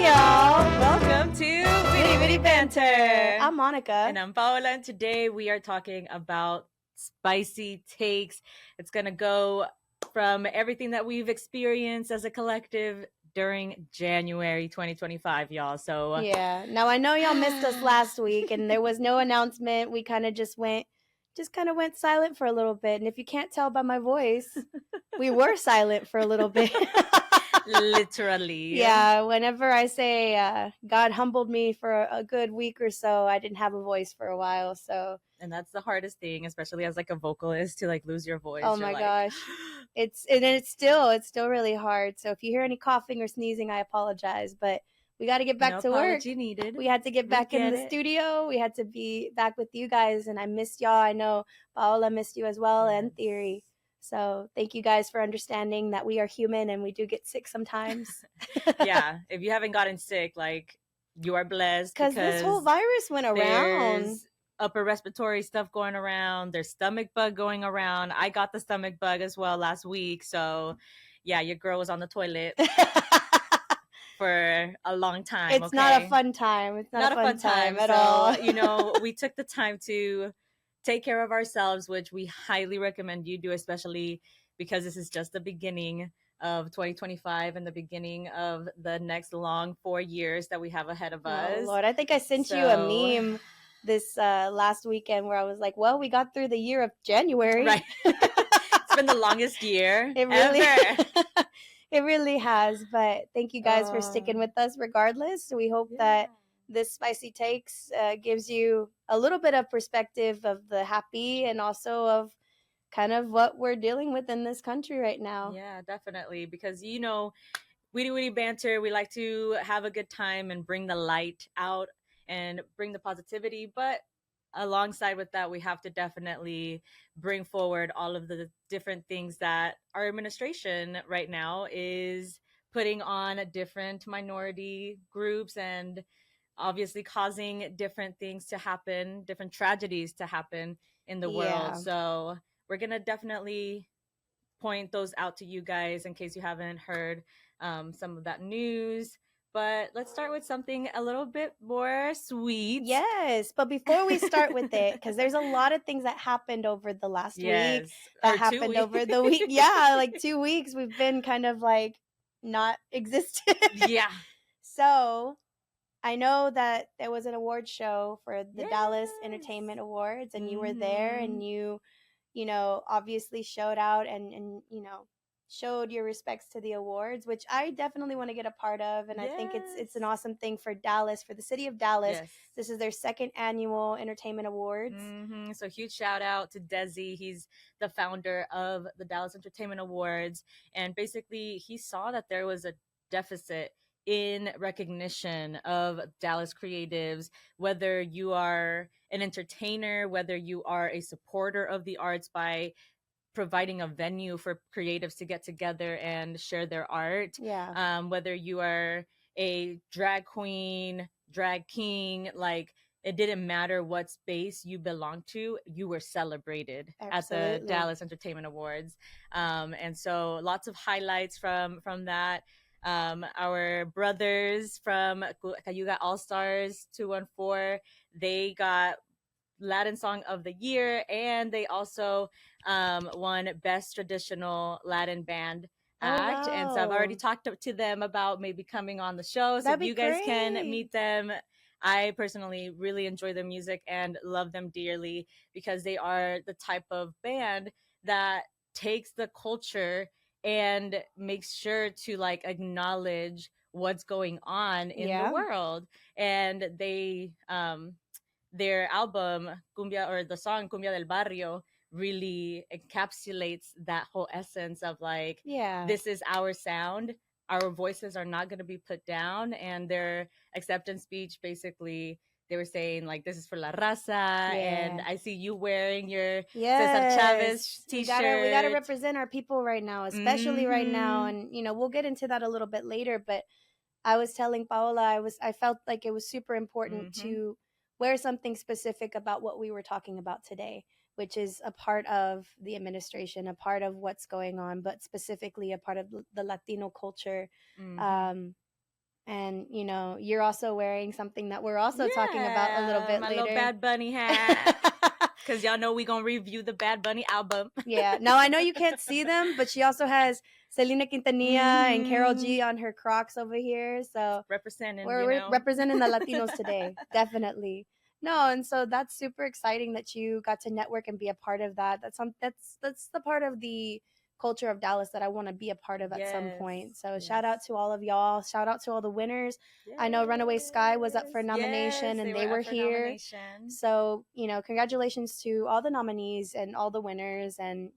y'all. Welcome to Witty Witty Banter. I'm Monica. And I'm Paola, and today we are talking about spicy takes. It's going to go from everything that we've experienced as a collective during January 2025, y'all. So, yeah. Now I know y'all missed us last week and there was no announcement. We kind of just went silent for a little bit. And if you can't tell by my voice, we were silent for a little bit. Literally. Yeah, whenever I say God humbled me for a good week or so, I didn't have a voice for a while. So, and that's the hardest thing, especially as like a vocalist, to like lose your voice. oh my gosh. It's still really hard. So if you hear any coughing or sneezing, I apologize, but we got to get back to work. Needed. We had to get back in the studio. We had to be back with you guys, and I missed y'all. I know Paola missed you as well, and Theory. So thank you guys for understanding that we are human and we do get sick sometimes. Yeah, if you haven't gotten sick, like, you are blessed, because this whole virus went around. There's upper respiratory stuff going around. There's stomach bug going around. I got the stomach bug as well last week. So yeah, your girl was on the toilet for a long time. It's not a fun time. It's not a fun time at all. You know, we took the time to take care of ourselves, which we highly recommend you do, especially because this is just the beginning of 2025 and the beginning of the next long 4 years that we have ahead of us. Oh Lord, I think I sent you a meme this last weekend where I was like, well, we got through the year of January. Right. It's been the longest year it really, ever. It really has, but thank you guys for sticking with us regardless. We hope that this Spicy Takes gives you a little bit of perspective of the happy and also of kind of what we're dealing with in this country right now. Yeah, definitely. Because, you know, Witty Witty Banter, we like to have a good time and bring the light out and bring the positivity. But alongside with that, we have to definitely bring forward all of the different things that our administration right now is putting on different minority groups and obviously causing different things to happen, different tragedies to happen in the world. So we're going to definitely point those out to you guys in case you haven't heard some of that news. But let's start with something a little bit more sweet. Yes, but before we start with it, because there's a lot of things that happened over the last week, that happened over the week. Yeah, like 2 weeks, we've been kind of like not existent. Yeah. So I know that there was an award show for the Dallas Entertainment Awards, and you were there, and you know, obviously showed out and you know, showed your respects to the awards, which I definitely want to get a part of. And I think it's an awesome thing for Dallas, for the city of Dallas. This is their second annual entertainment awards. So huge shout out to Desi. He's the founder of the Dallas Entertainment Awards. And basically he saw that there was a deficit in recognition of Dallas creatives, whether you are an entertainer, whether you are a supporter of the arts by providing a venue for creatives to get together and share their art. Whether you are a drag queen, drag king, like, it didn't matter what space you belonged to, you were celebrated at the Dallas Entertainment Awards. And so lots of highlights from that. Our brothers from Cayuga All Stars 214, they got Latin Song of the Year, and they also won Best Traditional Latin Band Act. And so I've already talked to them about maybe coming on the show. So if you guys can meet them, I personally really enjoy their music and love them dearly, because they are the type of band that takes the culture and makes sure to like acknowledge what's going on in the world. And they their album Cumbia, or the song Cumbia del Barrio, really encapsulates that whole essence of like, this is our sound, our voices are not going to be put down. And their acceptance speech, basically they were saying like, this is for La Raza. And I see you wearing your Cesar Chavez t-shirt. We gotta represent our people right now, especially right now. And you know, we'll get into that a little bit later, but I was telling Paola, I felt like it was super important to wear something specific about what we were talking about today, which is a part of the administration, a part of what's going on, but specifically a part of the Latino culture. And, you're also wearing something that we're also talking about a little Yeah, bit my little later. Bad Bunny hat. Because y'all know we going to review the Bad Bunny album. Yeah. Now, I know you can't see them, but she also has Selena Quintanilla and Carol G on her Crocs over here. So representing, we're representing the Latinos today. Definitely. No, and so that's super exciting that you got to network and be a part of that. That's the part of the culture of Dallas that I want to be a part of at some Yes. point. So Yes. shout out to all of y'all. Shout out to all the winners. Yes. I know Runaway Sky was up for nomination, Yes, and they were here. Nomination. So, congratulations to all the nominees and all the winners, and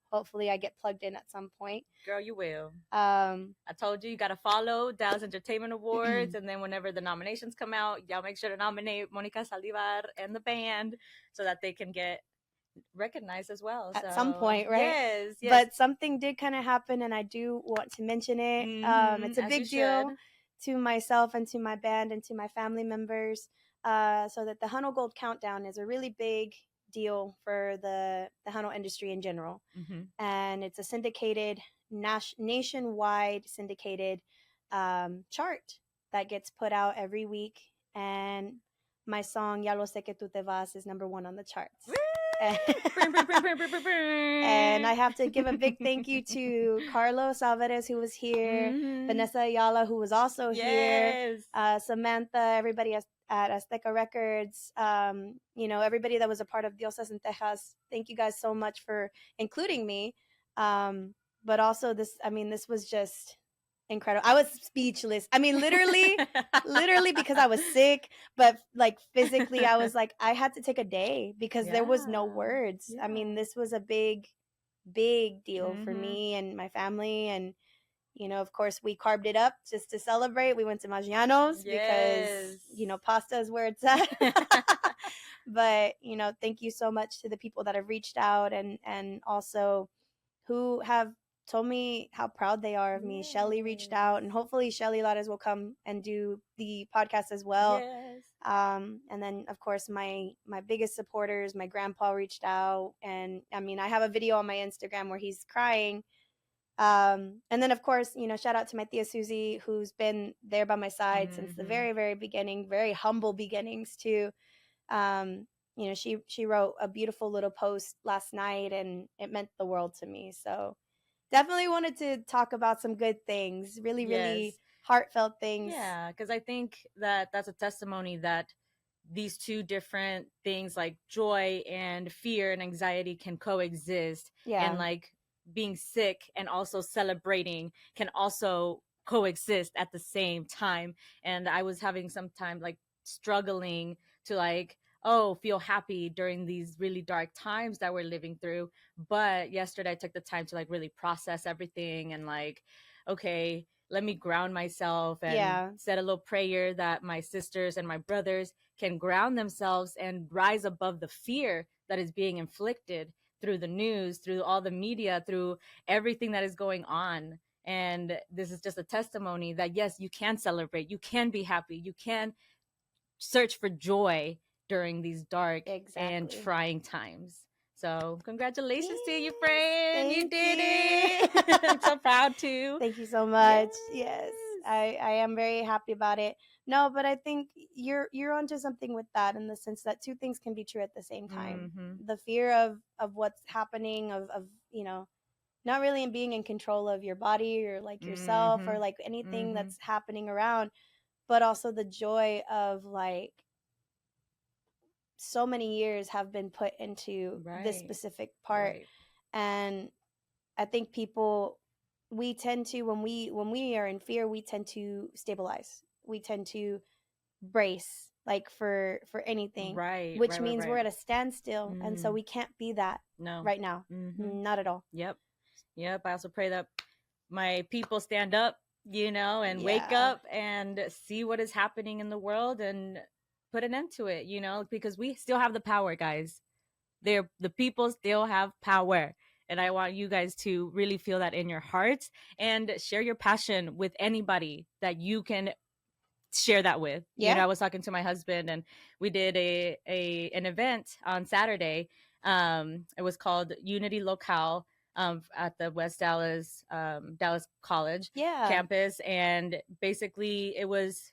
hopefully I get plugged in at some point. Girl, you will. I told you got to follow Dallas Entertainment Awards, and then whenever the nominations come out, y'all make sure to nominate Monica Salivar and the band so that they can get recognized as well. At some point, right? Yes, yes. But something did kind of happen, and I do want to mention it. It's a big deal to myself and to my band and to my family members. So that the Hunnell Gold Countdown is a really big deal for the Hunnell industry in general. And it's a syndicated, nationwide syndicated chart that gets put out every week. And my song Ya Lo Sé Que Tú Te Vas is #1 on the charts. And I have to give a big thank you to Carlos Alvarez, who was here, Vanessa Ayala, who was also here, Samantha, everybody at Azteca Records, everybody that was a part of Diosas en Tejas. Thank you guys so much for including me. But also this was just incredible. I was speechless. Literally because I was sick, but like physically I was like, I had to take a day because there was no words. This was a big deal for me and my family. And of course we carved it up just to celebrate. We went to Maggiano's because pasta is where it's at. But thank you so much to the people that have reached out and also who have told me how proud they are of me. Shelly reached out, and hopefully Shelly Lares will come and do the podcast as well. And then of course my biggest supporters, my grandpa reached out, and I have a video on my Instagram where he's crying. And then of course, shout out to my tia Susie, who's been there by my side since the very, very beginning, very humble beginnings too. She wrote a beautiful little post last night, and it meant the world to me. So definitely wanted to talk about some good things, really, really heartfelt things. Yeah, because I think that that's a testimony that these two different things like joy and fear and anxiety can coexist. And like being sick and also celebrating can also coexist at the same time. And I was having some time like struggling to like feel happy during these really dark times that we're living through. But yesterday I took the time to like really process everything and like, okay, let me ground myself and said a little prayer that my sisters and my brothers can ground themselves and rise above the fear that is being inflicted through the news, through all the media, through everything that is going on. And this is just a testimony that yes, you can celebrate, you can be happy, you can search for joy during these dark and trying times. So congratulations to you, friend. You did it. I'm so proud too. Thank you so much. Yes. I am very happy about it. No, but I think you're onto something with that, in the sense that two things can be true at the same time. The fear of what's happening, of not really being in control of your body or like yourself or like anything that's happening around, but also the joy of like so many years have been put into this specific part. And I think people, we tend to, when we are in fear, we tend to stabilize, we tend to brace like for anything, which means we're at a standstill. And so we can't be that right now. Not at all. Yep. I also pray that my people stand up, and wake up and see what is happening in the world and put an end to it, because we still have the power, guys. The people still have power. And I want you guys to really feel that in your hearts and share your passion with anybody that you can share that with. I was talking to my husband, and we did an event on Saturday. It was called Unity Locale. at the West Dallas Dallas College campus, and basically it was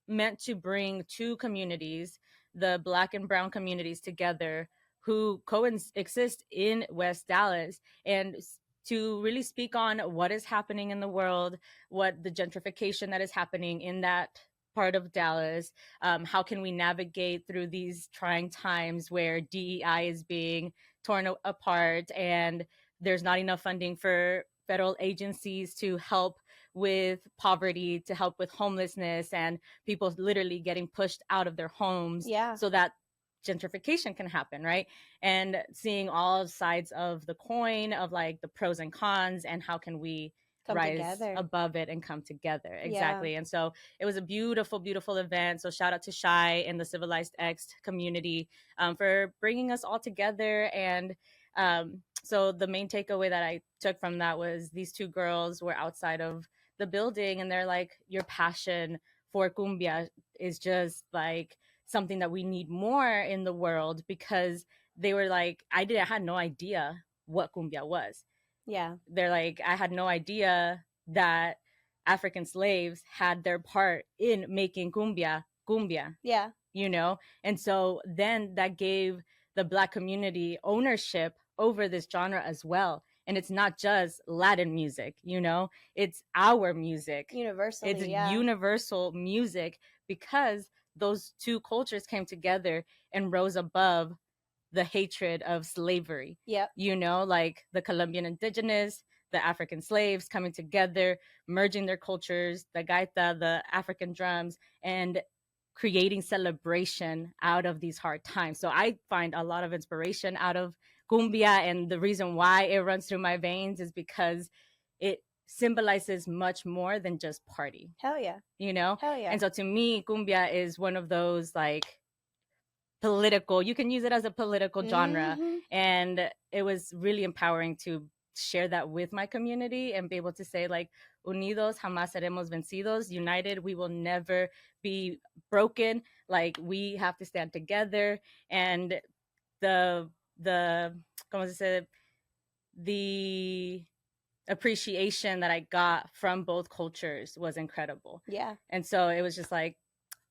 meant to bring two communities, the Black and Brown communities, together who coexist in West Dallas, and to really speak on what is happening in the world, what the gentrification that is happening in that part of Dallas. How can we navigate through these trying times where DEI is being torn apart and there's not enough funding for federal agencies to help with poverty, to help with homelessness, and people literally getting pushed out of their homes so that gentrification can happen, right? And seeing all sides of the coin of like the pros and cons and how can we rise above it and come together. Exactly. And so it was a beautiful, beautiful event. So shout out to Shy and the Civilized X community for bringing us all together. And so the main takeaway that I took from that was these two girls were outside of the building and they're like, your passion for cumbia is just like something that we need more in the world, because they were like, I had no idea what cumbia was. They're like, I had no idea that African slaves had their part in making cumbia. You know? And so then that gave the Black community ownership over this genre as well. And it's not just Latin music, you know, it's our music. Universally, it's universal music, because those two cultures came together and rose above the hatred of slavery. You know, like the Colombian indigenous, the African slaves coming together, merging their cultures, the gaita, the African drums, and creating celebration out of these hard times. So I find a lot of inspiration out of cumbia, and the reason why it runs through my veins is because it symbolizes much more than just party. Hell yeah. You know? Hell yeah. And so to me, cumbia is one of those like political, you can use it as a political genre. And it was really empowering to share that with my community and be able to say like, unidos jamás seremos vencidos, united we will never be broken, like we have to stand together. And the como se dice, the appreciation that I got from both cultures was incredible. And so it was just like,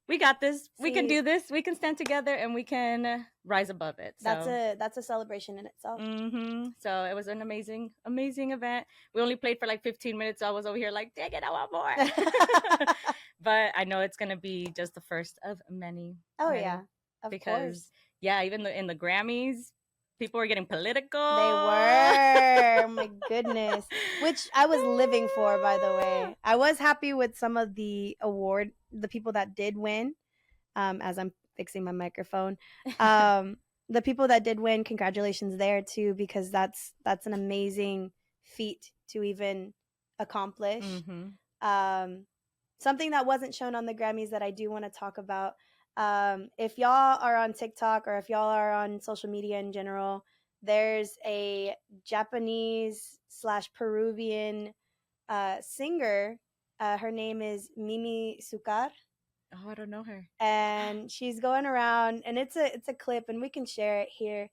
we got this. We can do this. We can stand together and we can rise above it. So that's a celebration in itself. So it was an amazing, amazing event. We only played for like 15 minutes. So I was over here like, dang it, I want more. But I know it's going to be just the first of many. Yeah. Of course. Yeah, even in the Grammys, people were getting political. They were. Oh my goodness. Which I was living for, by the way. I was happy with some of the people that did win, as I'm fixing my microphone. The people that did win, congratulations there too, because that's an amazing feat to even accomplish. Something that wasn't shown on the Grammys that I do want to talk about. If y'all are on TikTok or if y'all are on social media in general, there's a Japanese / Peruvian singer. Her name is Mimi Sukar. Oh, I don't know her. And she's going around, and it's a clip, and we can share it here.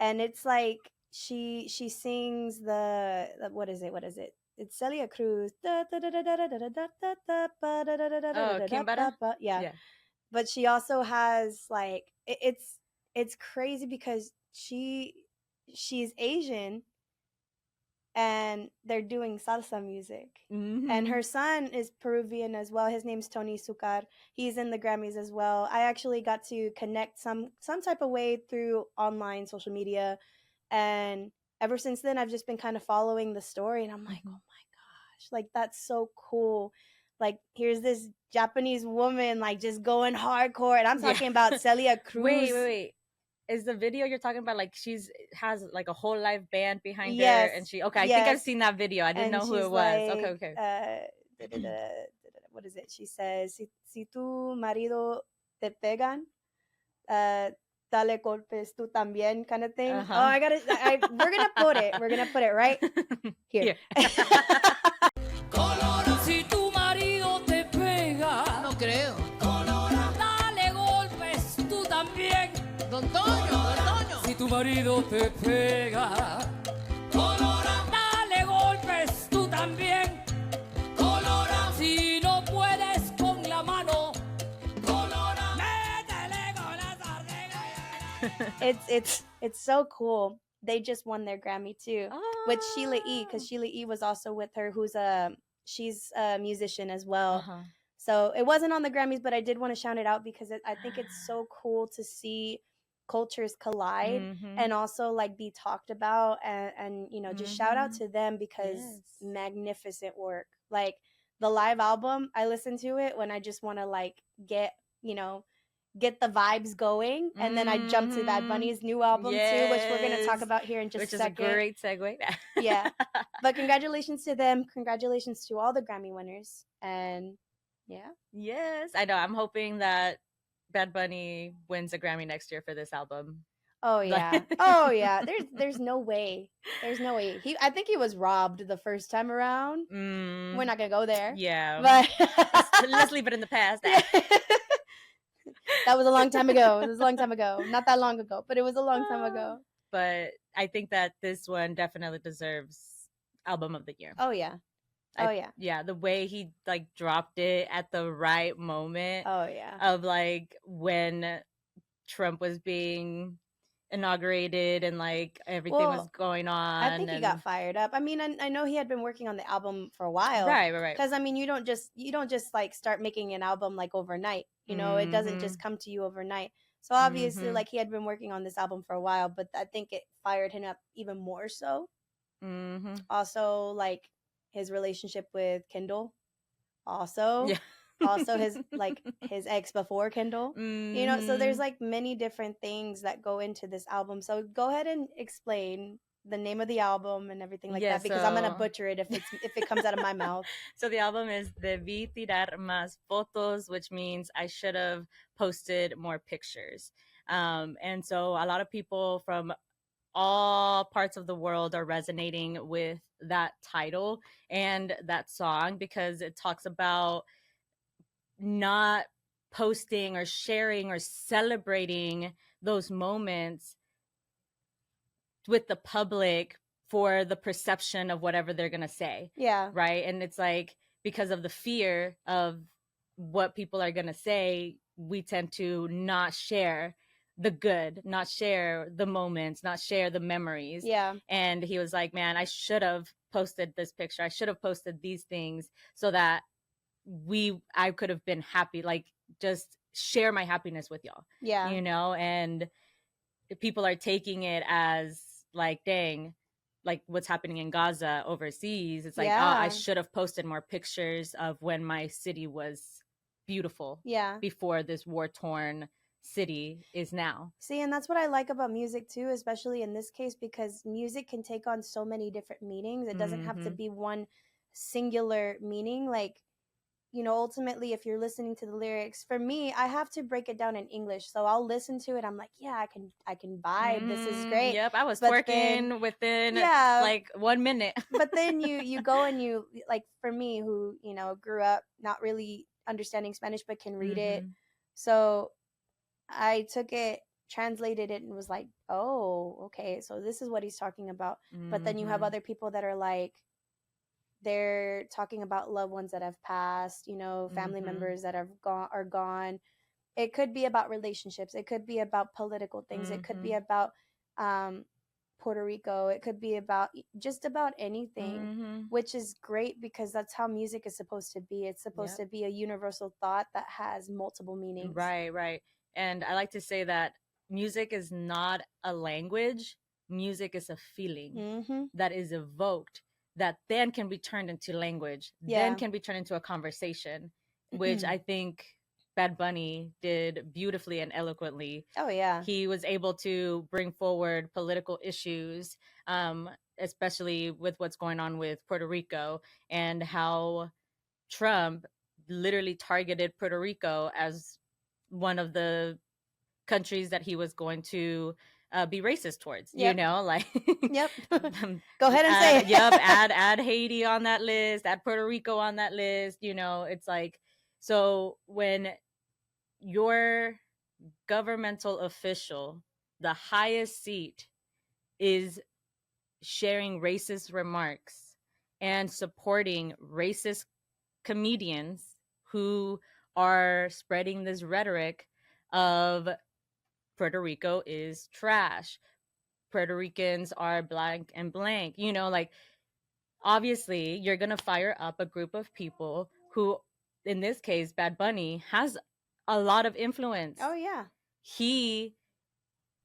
And it's like she sings the what is it? It's Celia Cruz. Oh, Kimbara? Yeah. But she also has like it's crazy because she's Asian and they're doing salsa music. And her son is Peruvian as well. His name's Tony Sucar. He's in the Grammys as well. I actually got to connect some type of way through online social media, and ever since then I've just been kind of following the story, and I'm like, oh my gosh, like that's so cool. Like, here's this Japanese woman, like, just going hardcore. And I'm talking about Celia Cruz. Wait. Is the video you're talking about, like, has, like, a whole live band behind her? And I think I've seen that video. I didn't know who it was. Like, okay. What is it? She says, si tu marido te pegan, dale golpes tú también, kind of thing. Oh, we're going to put it. We're going to put it right here. Si tu marido te pega, no creo. Dale golpes tú también. Don Toño. Si tu marido te pega, It's so cool. They just won their Grammy too with Sheila E. because Sheila E. was also with her, she's a musician as well. Uh-huh. So it wasn't on the Grammys, but I did want to shout it out because I think it's so cool to see cultures collide and also like be talked about and just shout out to them because magnificent work. Like the live album, I listen to it when I just want to like get the vibes going, and then I jump to Bad Bunny's new album too, which we're going to talk about here in just a second. Which is a great segue. Yeah. But congratulations to them. Congratulations to all the Grammy winners. And yeah. Yes, I know. I'm hoping that Bad Bunny wins a Grammy next year for this album. Oh yeah. Oh yeah. There's no way. There's no way. I think he was robbed the first time around. We're not gonna go there. Yeah. But let's leave it in the past. That was a long time ago. It was a long time ago. Not that long ago, but it was a long time ago. But I think that this one definitely deserves album of the year. Oh yeah. Oh yeah. Yeah, the way he like dropped it at the right moment. Oh yeah. Of like when Trump was being inaugurated and like everything was going on. I think he got fired up. I mean, I know he had been working on the album for a while. Right. Because I mean, you don't just like start making an album like overnight. It doesn't just come to you overnight. So obviously, like he had been working on this album for a while, but I think it fired him up even more so. Also, like his relationship with Kendall. Also. Yeah. Also his ex before Kendall. So there's like many different things that go into this album. So go ahead and explain the name of the album and everything like that, because I'm gonna butcher it if it comes out of my mouth. So the album is Debí tirar más fotos, which means I should have posted more pictures. And so a lot of people from all parts of the world are resonating with that title and that song because it talks about not posting or sharing or celebrating those moments with the public for the perception of whatever they're going to say. Yeah. Right. And it's like, because of the fear of what people are going to say, we tend to not share the good, not share the moments, not share the memories. Yeah. And he was like, man, I should have posted this picture. I should have posted these things so that I could have been happy, like just share my happiness with y'all. Yeah. And people are taking it as like, dang, like what's happening in Gaza overseas. It's like, oh, I should have posted more pictures of when my city was beautiful. Yeah. Before this war-torn city is now. See, and that's what I like about music too, especially in this case, because music can take on so many different meanings. It doesn't have to be one singular meaning. Like, ultimately, if you're listening to the lyrics, for me, I have to break it down in English. So I'll listen to it. I'm like, yeah, I can vibe. This is great. Yep, I was twerking within like 1 minute. But then you go and you, like, for me, who, grew up not really understanding Spanish but can read it. So I took it, translated it, and was like, oh, okay, so this is what he's talking about. But then you have other people that are like, they're talking about loved ones that have passed, family members that are gone. It could be about relationships. It could be about political things. It could be about Puerto Rico. It could be about just about anything, which is great because that's how music is supposed to be. It's supposed to be a universal thought that has multiple meanings. Right. And I like to say that music is not a language. Music is a feeling that is evoked, that then can be turned into language, then can be turned into a conversation, which I think Bad Bunny did beautifully and eloquently. Oh, yeah. He was able to bring forward political issues, especially with what's going on with Puerto Rico and how Trump literally targeted Puerto Rico as one of the countries that he was going to be racist towards, like yep. Go ahead and say it. Yep. add Haiti on that list, add Puerto Rico on that list. It's like, so when your governmental official, the highest seat, is sharing racist remarks and supporting racist comedians who are spreading this rhetoric of Puerto Rico is trash. Puerto Ricans are blank and blank. You know, like, obviously you're going to fire up a group of people who, in this case, Bad Bunny has a lot of influence. Oh, yeah. He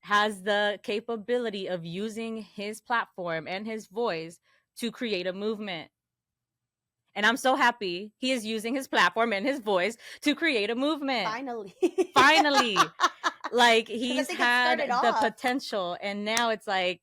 has the capability of using his platform and his voice to create a movement. And I'm so happy he is using his platform and his voice to create a movement. Finally. Finally. Like, 'Cause I he's think it had started the off- potential, and now it's like,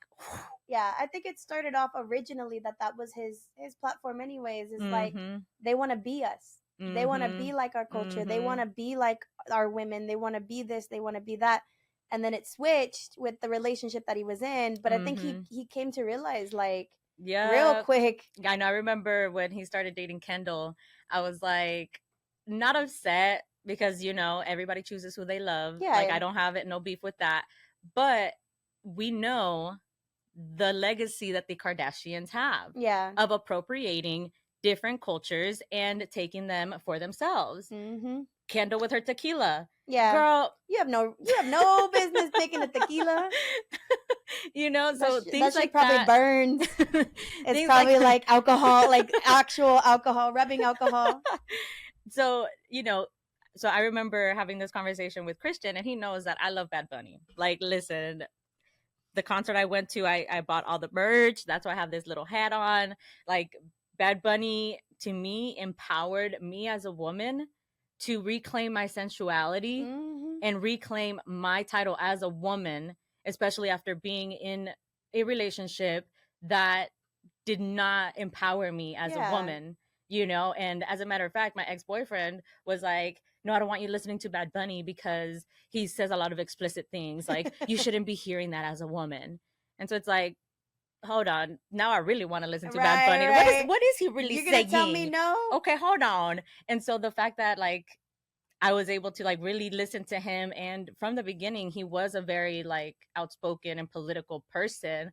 Yeah, I think it started off originally that was his platform anyways, is like, mhm, they want to be us. They want to be mhm, like our culture. They mhm. want to be like our women. They want to be this, they want to be that. And then it switched with the relationship that he was in, but I think he came to realize, like, real quick. I know. I remember when he started dating Kendall, I was like, not upset, because, you know, everybody chooses who they love. Yeah, Like, yeah. I don't have no beef with that. But we know the legacy that the Kardashians have Yeah. of appropriating different cultures and taking them for themselves. Mm-hmm. Kendall with her tequila. Yeah. Girl, you have no business taking a tequila. You know, so things that like probably that burns. It's probably like alcohol, like actual alcohol, rubbing alcohol. So, you know, so I remember having this conversation with Christian, and he knows that I love Bad Bunny. Like, listen, the concert I went to, I bought all the merch. That's why I have this little hat on. Like, Bad Bunny, to me, empowered me as a woman to reclaim my sensuality and reclaim my title as a woman, especially after being in a relationship that did not empower me as a woman, you know? And as a matter of fact, my ex-boyfriend was like, no, I don't want you listening to Bad Bunny because he says a lot of explicit things. Like, you shouldn't be hearing that as a woman. And so it's like, hold on, now I really want to listen to Bad Bunny. Right. What is he really You're saying? Gonna tell me no? Okay, hold on. And so the fact that, like, I was able to, like, really listen to him, and from the beginning he was a very, like, outspoken and political person,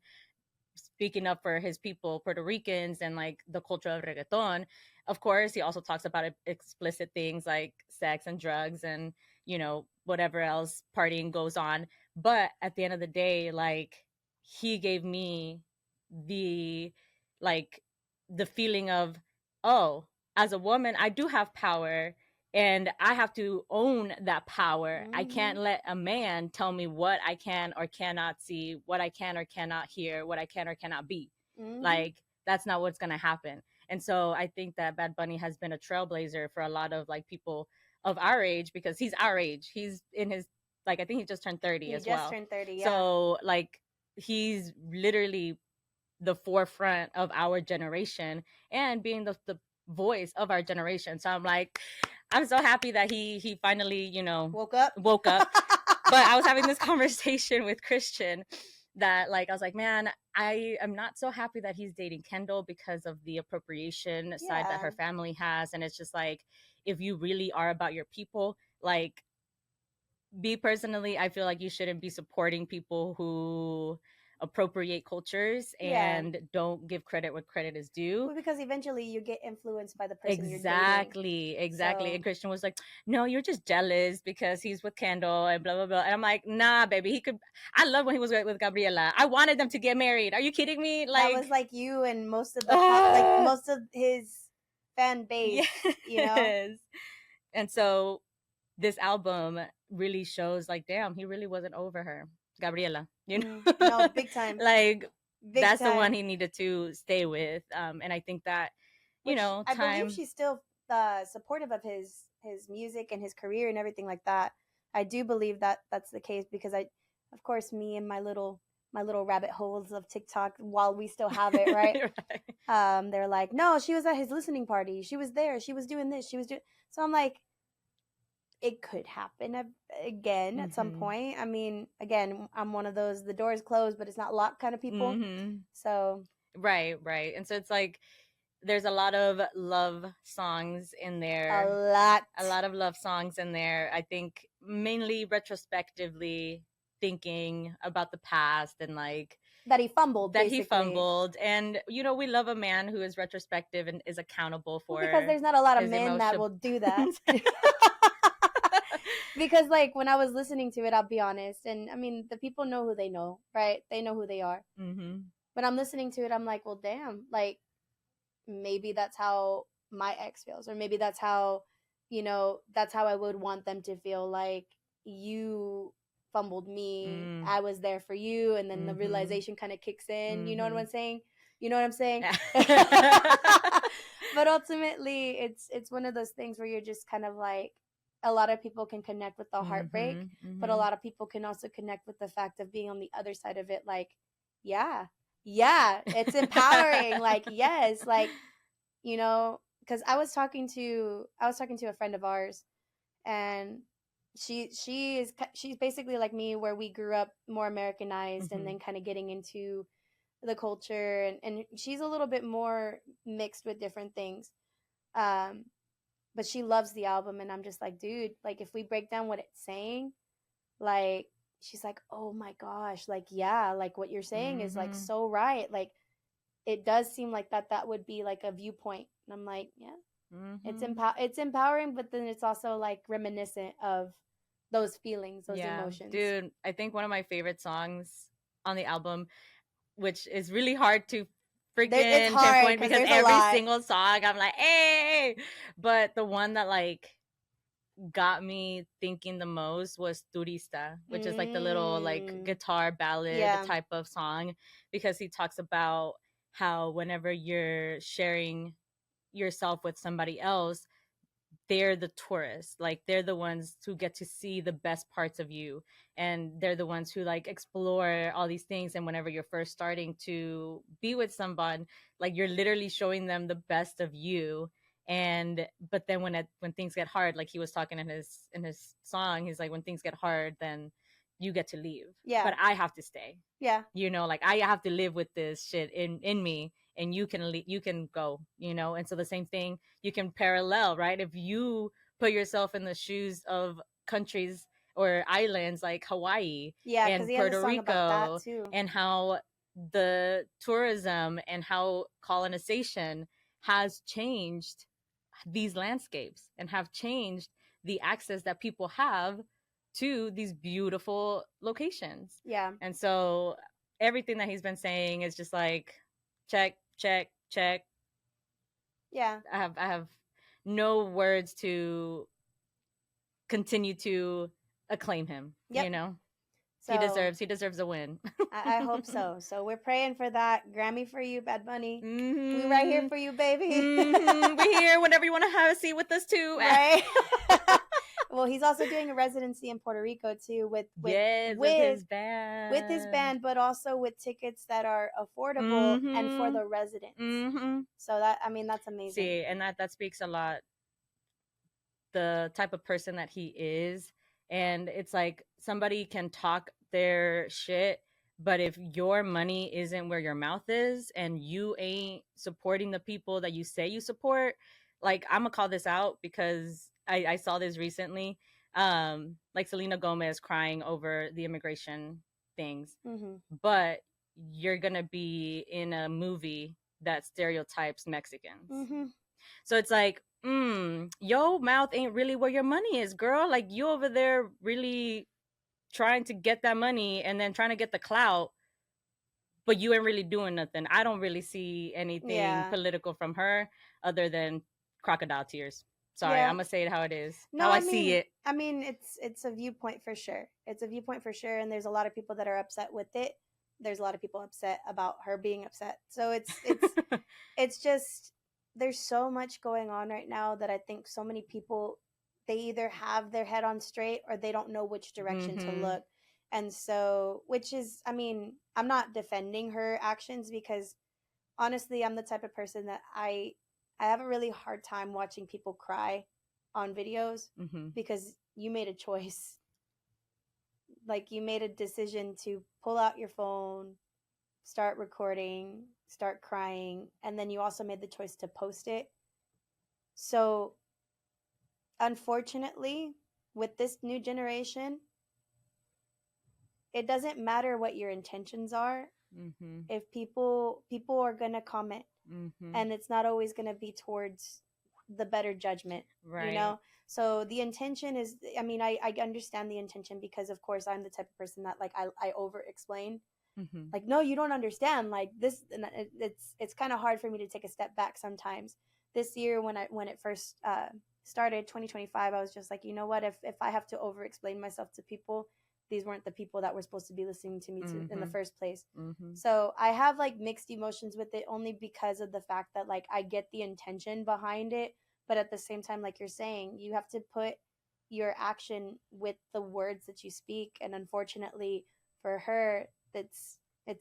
speaking up for his people, Puerto Ricans, and, like, the culture of reggaeton. Of course, he also talks about explicit things like sex and drugs and, you know, whatever else partying goes on. But at the end of the day, like, he gave me the, like, the feeling of, oh, as a woman, I do have power, and I have to own that power. I can't let a man tell me what I can or cannot see, what I can or cannot hear, what I can or cannot be. Like, that's not what's going to happen. And so I think that Bad Bunny has been a trailblazer for a lot of, like, people of our age, because he's our age. He's in his, like, I think he just turned 30 as well. He just turned 30, yeah. So, like, he's literally the forefront of our generation and being the voice of our generation. So I'm like, I'm so happy that he finally, you know, woke up. But I was having this conversation with Christian that, like, I was like, man, I am not so happy that he's dating Kendall because of the appropriation side that her family has. And it's just like, if you really are about your people, like, me personally, I feel like you shouldn't be supporting people who appropriate cultures and don't give credit where credit is due. Well, because eventually you get influenced by the person you're dating. Exactly. So. And Christian was like, no, you're just jealous because he's with Kendall and blah, blah, blah. And I'm like, nah, baby, he could. I love when he was with Gabriela. I wanted them to get married. Are you kidding me? Like, that was like you and most of the like most of his fan base, you know? And so this album really shows, like, damn, he really wasn't over her. Gabriela, you know? No, big time. Like, that's the one he needed to stay with. And I think that, you know, I believe she's still supportive of his music and his career and everything like that. I do believe that that's the case, because of course, me and my little rabbit holes of TikTok, while we still have it, right? Right. They're like, no, she was at his listening party. She was there. She was doing this. She was doing. So I'm like, it could happen again at some point. I mean, again, I'm one of those, the door is closed, but it's not locked kind of people. So. Right. And so it's like, there's a lot of love songs in there. A lot of love songs in there. I think mainly retrospectively thinking about the past and, like, that he fumbled. And, you know, we love a man who is retrospective and is accountable for, because there's not a lot of men that will do that. Because like when I was listening to it, I'll be honest, and I mean the people know who they know, right? They know who they are. But I'm listening to it, I'm like, well, damn, like maybe that's how my ex feels, or maybe that's how, that's how I would want them to feel. Like, you fumbled me, I was there for you, and then the realization kind of kicks in. You know what I'm saying? You know what I'm saying? But ultimately, it's one of those things where you're just kind of like, a lot of people can connect with the heartbreak, but a lot of people can also connect with the fact of being on the other side of it. Like, yeah, it's empowering. Like, yes, like, because I was talking to a friend of ours, and she's basically like me, where we grew up more Americanized, and then kind of getting into the culture, and she's a little bit more mixed with different things. um but she loves the album, and I'm just like, dude, like if we break down what it's saying, like, she's like, oh my gosh, like, yeah, like what you're saying is like so right. Like, it does seem like that would be like a viewpoint. And I'm like, yeah, it's empowering, but then it's also like reminiscent of those feelings, those emotions. Dude, I think one of my favorite songs on the album, which is really hard to freaking pinpoint because every single song I'm like, hey, but the one that like got me thinking the most was Turista, which is like the little like guitar ballad type of song, because he talks about how whenever you're sharing yourself with somebody else, they're the tourists, like they're the ones who get to see the best parts of you, and they're the ones who like explore all these things. And whenever you're first starting to be with someone, like you're literally showing them the best of you. And but then when things get hard, like he was talking in his song, he's like, when things get hard, then you get to leave, but I have to stay. Like I have to live with this shit in me, and you can go, and so the same thing you can parallel, right? If you put yourself in the shoes of countries or islands like Hawaii and Puerto Rico, and how the tourism and how colonization has changed these landscapes and have changed the access that people have to these beautiful locations. And so everything that he's been saying is just like, check, check, check. I have no words to continue to acclaim him. So he deserves a win. I hope so. So we're praying for that Grammy for you, Bad Bunny. We right here for you, baby. We're here whenever you want to have a seat with us too. Right. Well, he's also doing a residency in Puerto Rico too, with his band. With his band, but also with tickets that are affordable and for the residents. So that's amazing. See, and that speaks a lot, the type of person that he is. And it's like, somebody can talk their shit, but if your money isn't where your mouth is, and you ain't supporting the people that you say you support, like, I'm gonna call this out because I saw this recently. Like Selena Gomez crying over the immigration things, but you're gonna be in a movie that stereotypes Mexicans. So it's like, your mouth ain't really where your money is, girl. Like, you over there really trying to get that money and then trying to get the clout, but you ain't really doing nothing. I don't really see anything political from her other than crocodile tears. Sorry, I'm gonna say it how it is. No, how I see it. I mean, it's a viewpoint for sure. It's a viewpoint for sure, and there's a lot of people that are upset with it. There's a lot of people upset about her being upset. So it's it's just, there's so much going on right now that I think so many people, they either have their head on straight or they don't know which direction to look. And so, which is, I'm not defending her actions, because honestly, I'm the type of person that I have a really hard time watching people cry on videos, because you made a choice. Like, you made a decision to pull out your phone, start recording, start crying, and then you also made the choice to post it. So, unfortunately, with this new generation, it doesn't matter what your intentions are. If people are going to comment, and it's not always going to be towards the better judgment, Right. you know? So the intention is, I mean, I understand the intention because, of course, I'm the type of person that, like, I over explain. Mm-hmm. Like, no, you don't understand. Like, this, and it's kind of hard for me to take a step back sometimes. This year, when it first started, 2025, I was just like, you know what? If I have to over explain myself to people, these weren't the people that were supposed to be listening to me in the first place. Mm-hmm. So I have like mixed emotions with it, only because of the fact that, like, I get the intention behind it, but at the same time, like you're saying, you have to put your action with the words that you speak. And unfortunately for her, it's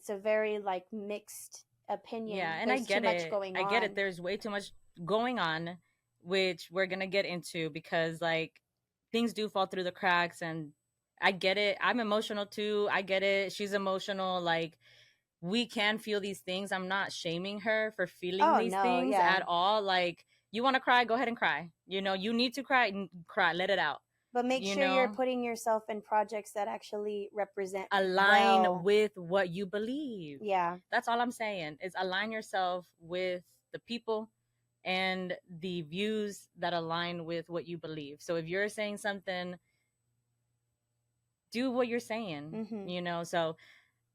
a very, like, mixed opinion. Yeah, and there's I get too much it. going on. I get it. There's way too much going on, which we're gonna get into, because like things do fall through the cracks, and I get it. I'm emotional too. I get it. She's emotional. Like, we can feel these things. I'm not shaming her for feeling these things at all. Like, you want to cry, go ahead and cry. You know, you need to cry, cry, let it out. But make sure you're putting yourself in projects that actually align with what you believe. Yeah. That's all I'm saying, is align yourself with the people and the views that align with what you believe. So if you're saying something, do what you're saying, you know? So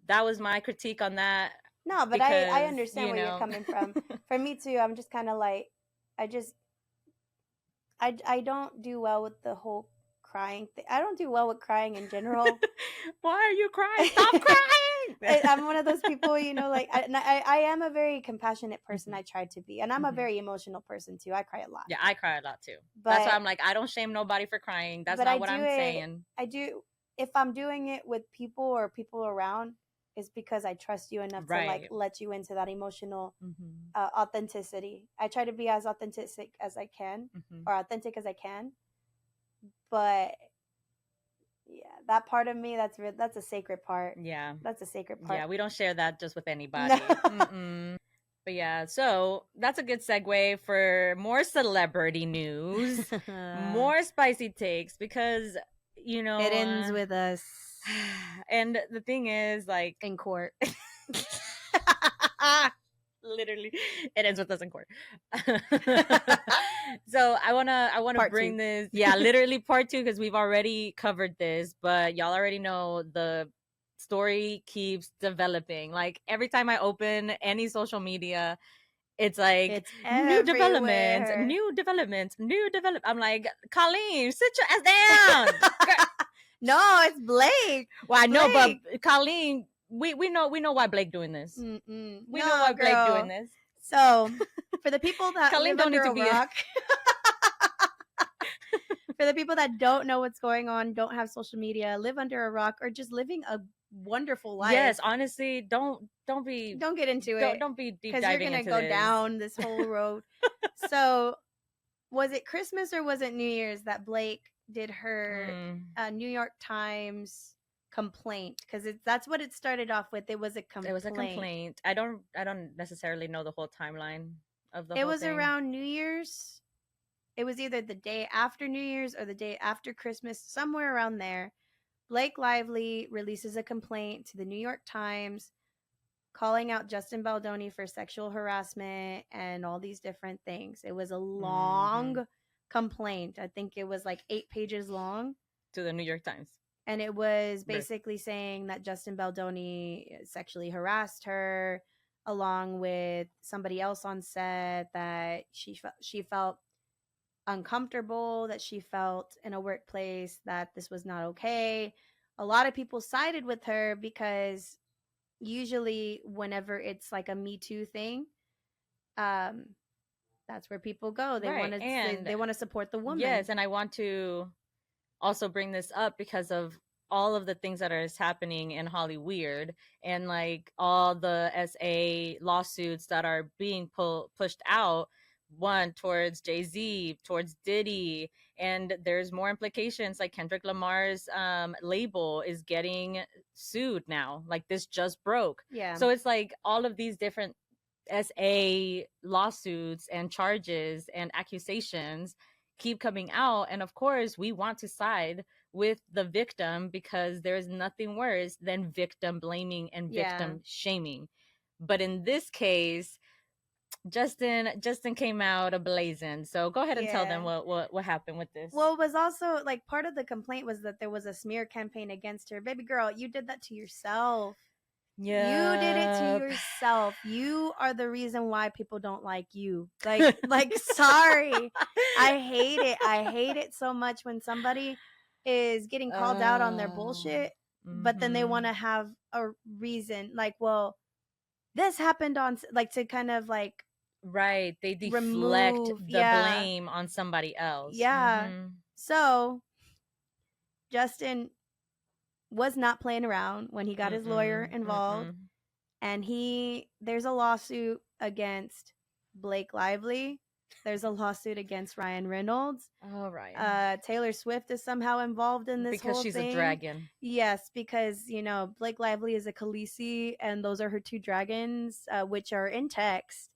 that was my critique on that. No, but because, I understand where you're coming from. For me too, I'm just kind of like, I don't do well with the whole crying thing. I don't do well with crying in general. Why are you crying? Stop crying! I'm one of those people, you know, like, I am a very compassionate person. I try to be. And I'm a very emotional person too. I cry a lot. Yeah, I cry a lot too. But that's why I'm like, I don't shame nobody for crying. That's not what I'm saying. I do. If I'm doing it with people or people around, it's because I trust you enough to, like, let you into that emotional authenticity. I try to be as authentic as I can, or authentic as I can. But yeah, that part of me, that's a sacred part. Yeah, that's a sacred part. Yeah, we don't share that just with anybody. No. But yeah, so that's a good segue for more celebrity news, more spicy takes, because, you know, it ends with us. And the thing is, like, in court. Literally, it ends with us in court. So I wanna bring two. This, literally part 2, because we've already covered this, but y'all already know the story keeps developing. Like, every time I open any social media, it's like, it's new developments. I'm like, Colleen, sit your ass down. No, it's Blake. Well, I know, but Colleen, we know why Blake doing this. We know why Blake doing this. So, for the people that Colleen live under a rock, for the people that don't know what's going on, don't have social media, live under a rock, or just living a wonderful life. Yes, honestly, don't get into it. Don't be deep diving into this, because you're gonna go down this whole road. So, was it Christmas or was it New Year's that Blake did her New York Times complaint? Because that's what it started off with. It was a complaint. I don't necessarily know the whole timeline of the whole thing. It was around New Year's. It was either the day after New Year's or the day after Christmas, somewhere around there. Blake Lively releases a complaint to the New York Times calling out Justin Baldoni for sexual harassment and all these different things. It was a long complaint. I think it was like 8 pages long. To the New York Times. And it was basically saying that Justin Baldoni sexually harassed her, along with somebody else on set, that she felt uncomfortable, that she felt in a workplace that this was not okay. A lot of people sided with her because usually whenever it's like a Me Too thing, that's where people go. They want to support the woman. Yes, and I want to also bring this up because of all of the things that are happening in Hollyweird, and like all the SA lawsuits that are being pushed out, one towards Jay-Z, towards Diddy, and there's more implications. Like Kendrick Lamar's label is getting sued now. Like, this just broke. Yeah. So it's like all of these different SA lawsuits and charges and accusations keep coming out, and of course we want to side with the victim, because there is nothing worse than victim blaming and victim shaming. But in this case, Justin came out ablazing. So go ahead and tell them what happened with this. Well, it was also like part of the complaint was that there was a smear campaign against her. Baby girl, you did that to yourself. Yeah. You did it to yourself. You are the reason why people don't like you. Like sorry. I hate it. I hate it so much when somebody is getting called out on their bullshit, but then they want to have a reason. Like, well, this happened on, like, to kind of like, right, they deflect the blame on somebody else. Yeah. So Justin was not playing around when he got his lawyer involved. And there's a lawsuit against Blake Lively. There's a lawsuit against Ryan Reynolds. Oh, right. Taylor Swift is somehow involved in this because whole she's thing. A dragon. Yes, because, Blake Lively is a Khaleesi, and those are her two dragons, which are in text.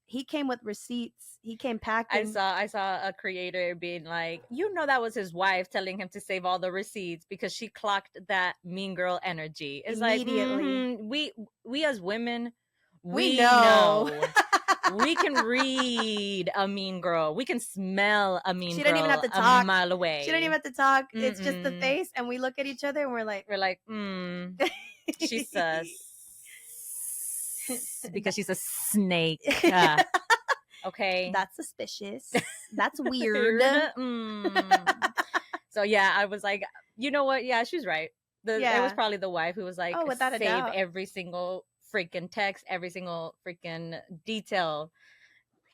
He came with receipts. He came packing. I saw a creator being like, that was his wife telling him to save all the receipts because she clocked that mean girl energy. It's immediately. Like, we as women, we know. We can read a mean girl. We can smell a mean girl. She didn't even have to talk. A mile away. She didn't even have to talk. It's just the face, and we look at each other and we're like, she's sus. Because she's a snake. Okay. That's suspicious. That's weird. So yeah, I was like, you know what? Yeah, she's right. It was probably the wife who was like, without save a doubt. every single freaking text, every single freaking detail.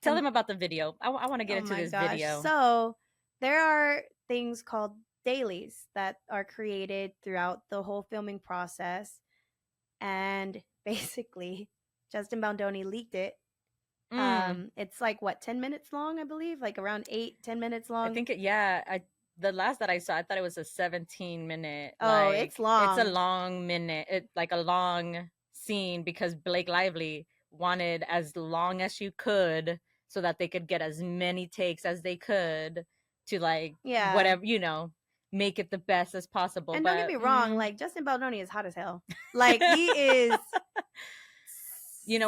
Tell them about the video. I want to get into this video. So there are things called dailies that are created throughout the whole filming process. And basically, Justin Baldoni leaked it. It's like, what, 10 minutes long, I believe? Like around 8-10 minutes long? I think the last that I saw, I thought it was a 17-minute. Oh, it's long. It's a long minute. Like a long scene because Blake Lively wanted as long as you could so that they could get as many takes as they could to whatever, make it the best as possible. And don't get me wrong, like Justin Baldoni is hot as hell. Like he is.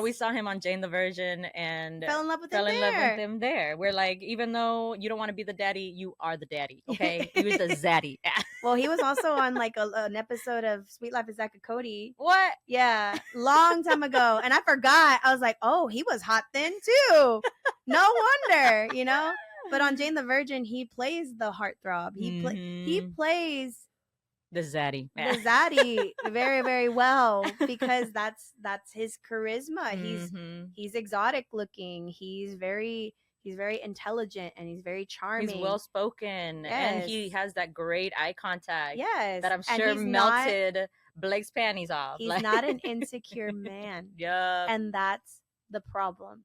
We saw him on Jane the Virgin and fell in love with him there. We're like, even though you don't want to be the daddy, you are the daddy, okay? You're the zaddy. Well, he was also on like an episode of Sweet Life of Zack and Cody. What? Yeah, long time ago. And I forgot. I was like, oh, he was hot then too. No wonder, But on Jane the Virgin, he plays the heartthrob. He plays the zaddy. The zaddy very, very well because that's his charisma. He's exotic looking. He's very intelligent and he's very charming. He's well spoken. Yes. And he has that great eye contact. Yes. That I'm sure melted Blake's panties off. He's not an insecure man. Yeah. And that's the problem.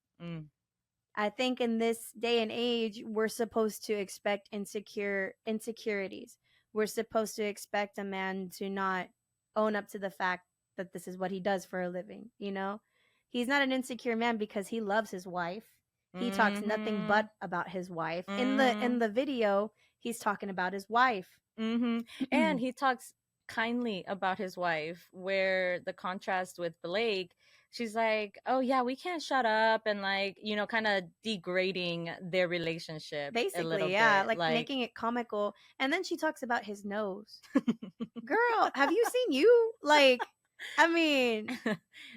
I think in this day and age, we're supposed to expect insecurities. We're supposed to expect a man to not own up to the fact that this is what he does for a living, He's not an insecure man because he loves his wife. He talks nothing but about his wife. In the video, he's talking about his wife. And he talks kindly about his wife, where the contrast with Blake, she's like, oh yeah, we can't shut up, and kind of degrading their relationship basically, a little bit. Like making it comical. And then she talks about his nose. Girl, have you seen you? I mean,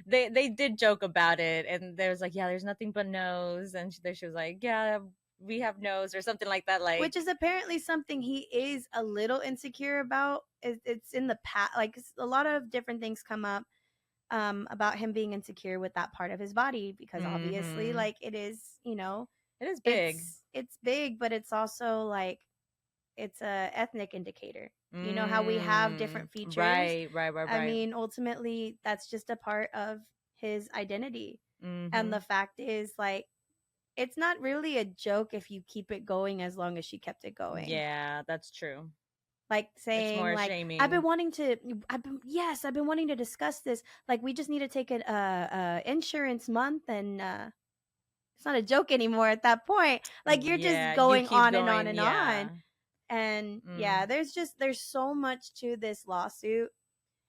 they did joke about it, and there's like, yeah, there's nothing but nose, and she was like, yeah, we have nose, or something like that, which is apparently something he is a little insecure about. It's in the past, a lot of different things come up about him being insecure with that part of his body, because obviously, it is, it is big. It's big, but it's also it's a ethnic indicator. You know how we have different features, right. I mean, ultimately, that's just a part of his identity. And the fact is, it's not really a joke if you keep it going as long as she kept it going. Yeah, that's true. Saying, it's more shaming. I've been wanting to discuss this. We just need to take an insurance month, and it's not a joke anymore at that point. You're just going on and on and on. And there's so much to this lawsuit.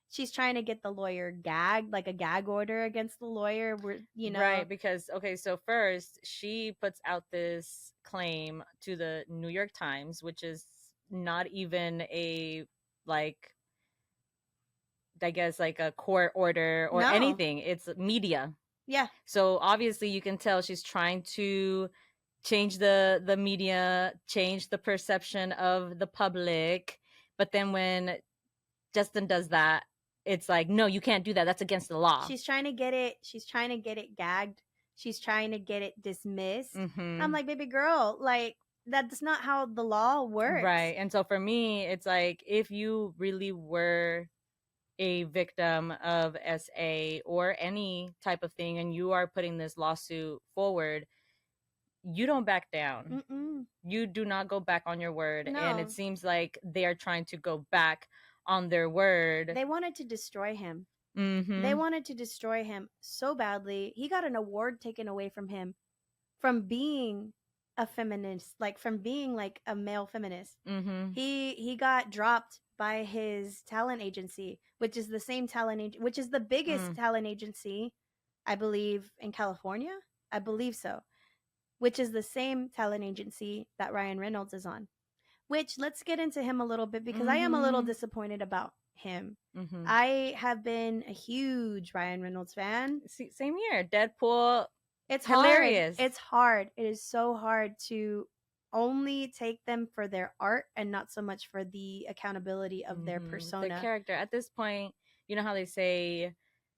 she's trying to get the lawyer gagged, like a gag order against the lawyer. Where right, because okay, so first she puts out this claim to the New York Times, which is not even a like I guess like a court order or anything. It's media. Yeah. So obviously you can tell she's trying to change the media, change the perception of the public. But then when Justin does that, it's like, no, you can't do that. That's against the law. She's trying to get it gagged. She's trying to get it dismissed. Mm-hmm. I'm like, baby girl, like that's not how the law works. Right. And so for me, it's like if you really were a victim of SA or any type of thing and you are putting this lawsuit forward, you don't back down. Mm-mm. You do not go back on your word. No. And it seems like they are trying to go back on their word. They wanted to destroy him. Mm-hmm. They wanted to destroy him so badly. He got an award taken away from him from being a feminist, like from being like a male feminist. Mm-hmm. He got dropped by his talent agency, which is the same which is the biggest talent agency, I believe, in California. I believe so. Which is the same talent agency that Ryan Reynolds is on. Which, let's get into him a little bit because I am a little disappointed about him. Mm-hmm. I have been a huge Ryan Reynolds fan. Same here. Deadpool. It's hilarious. Hard. It's hard. It is so hard to only take them for their art and not so much for the accountability of their persona. The character. At this point, you know how they say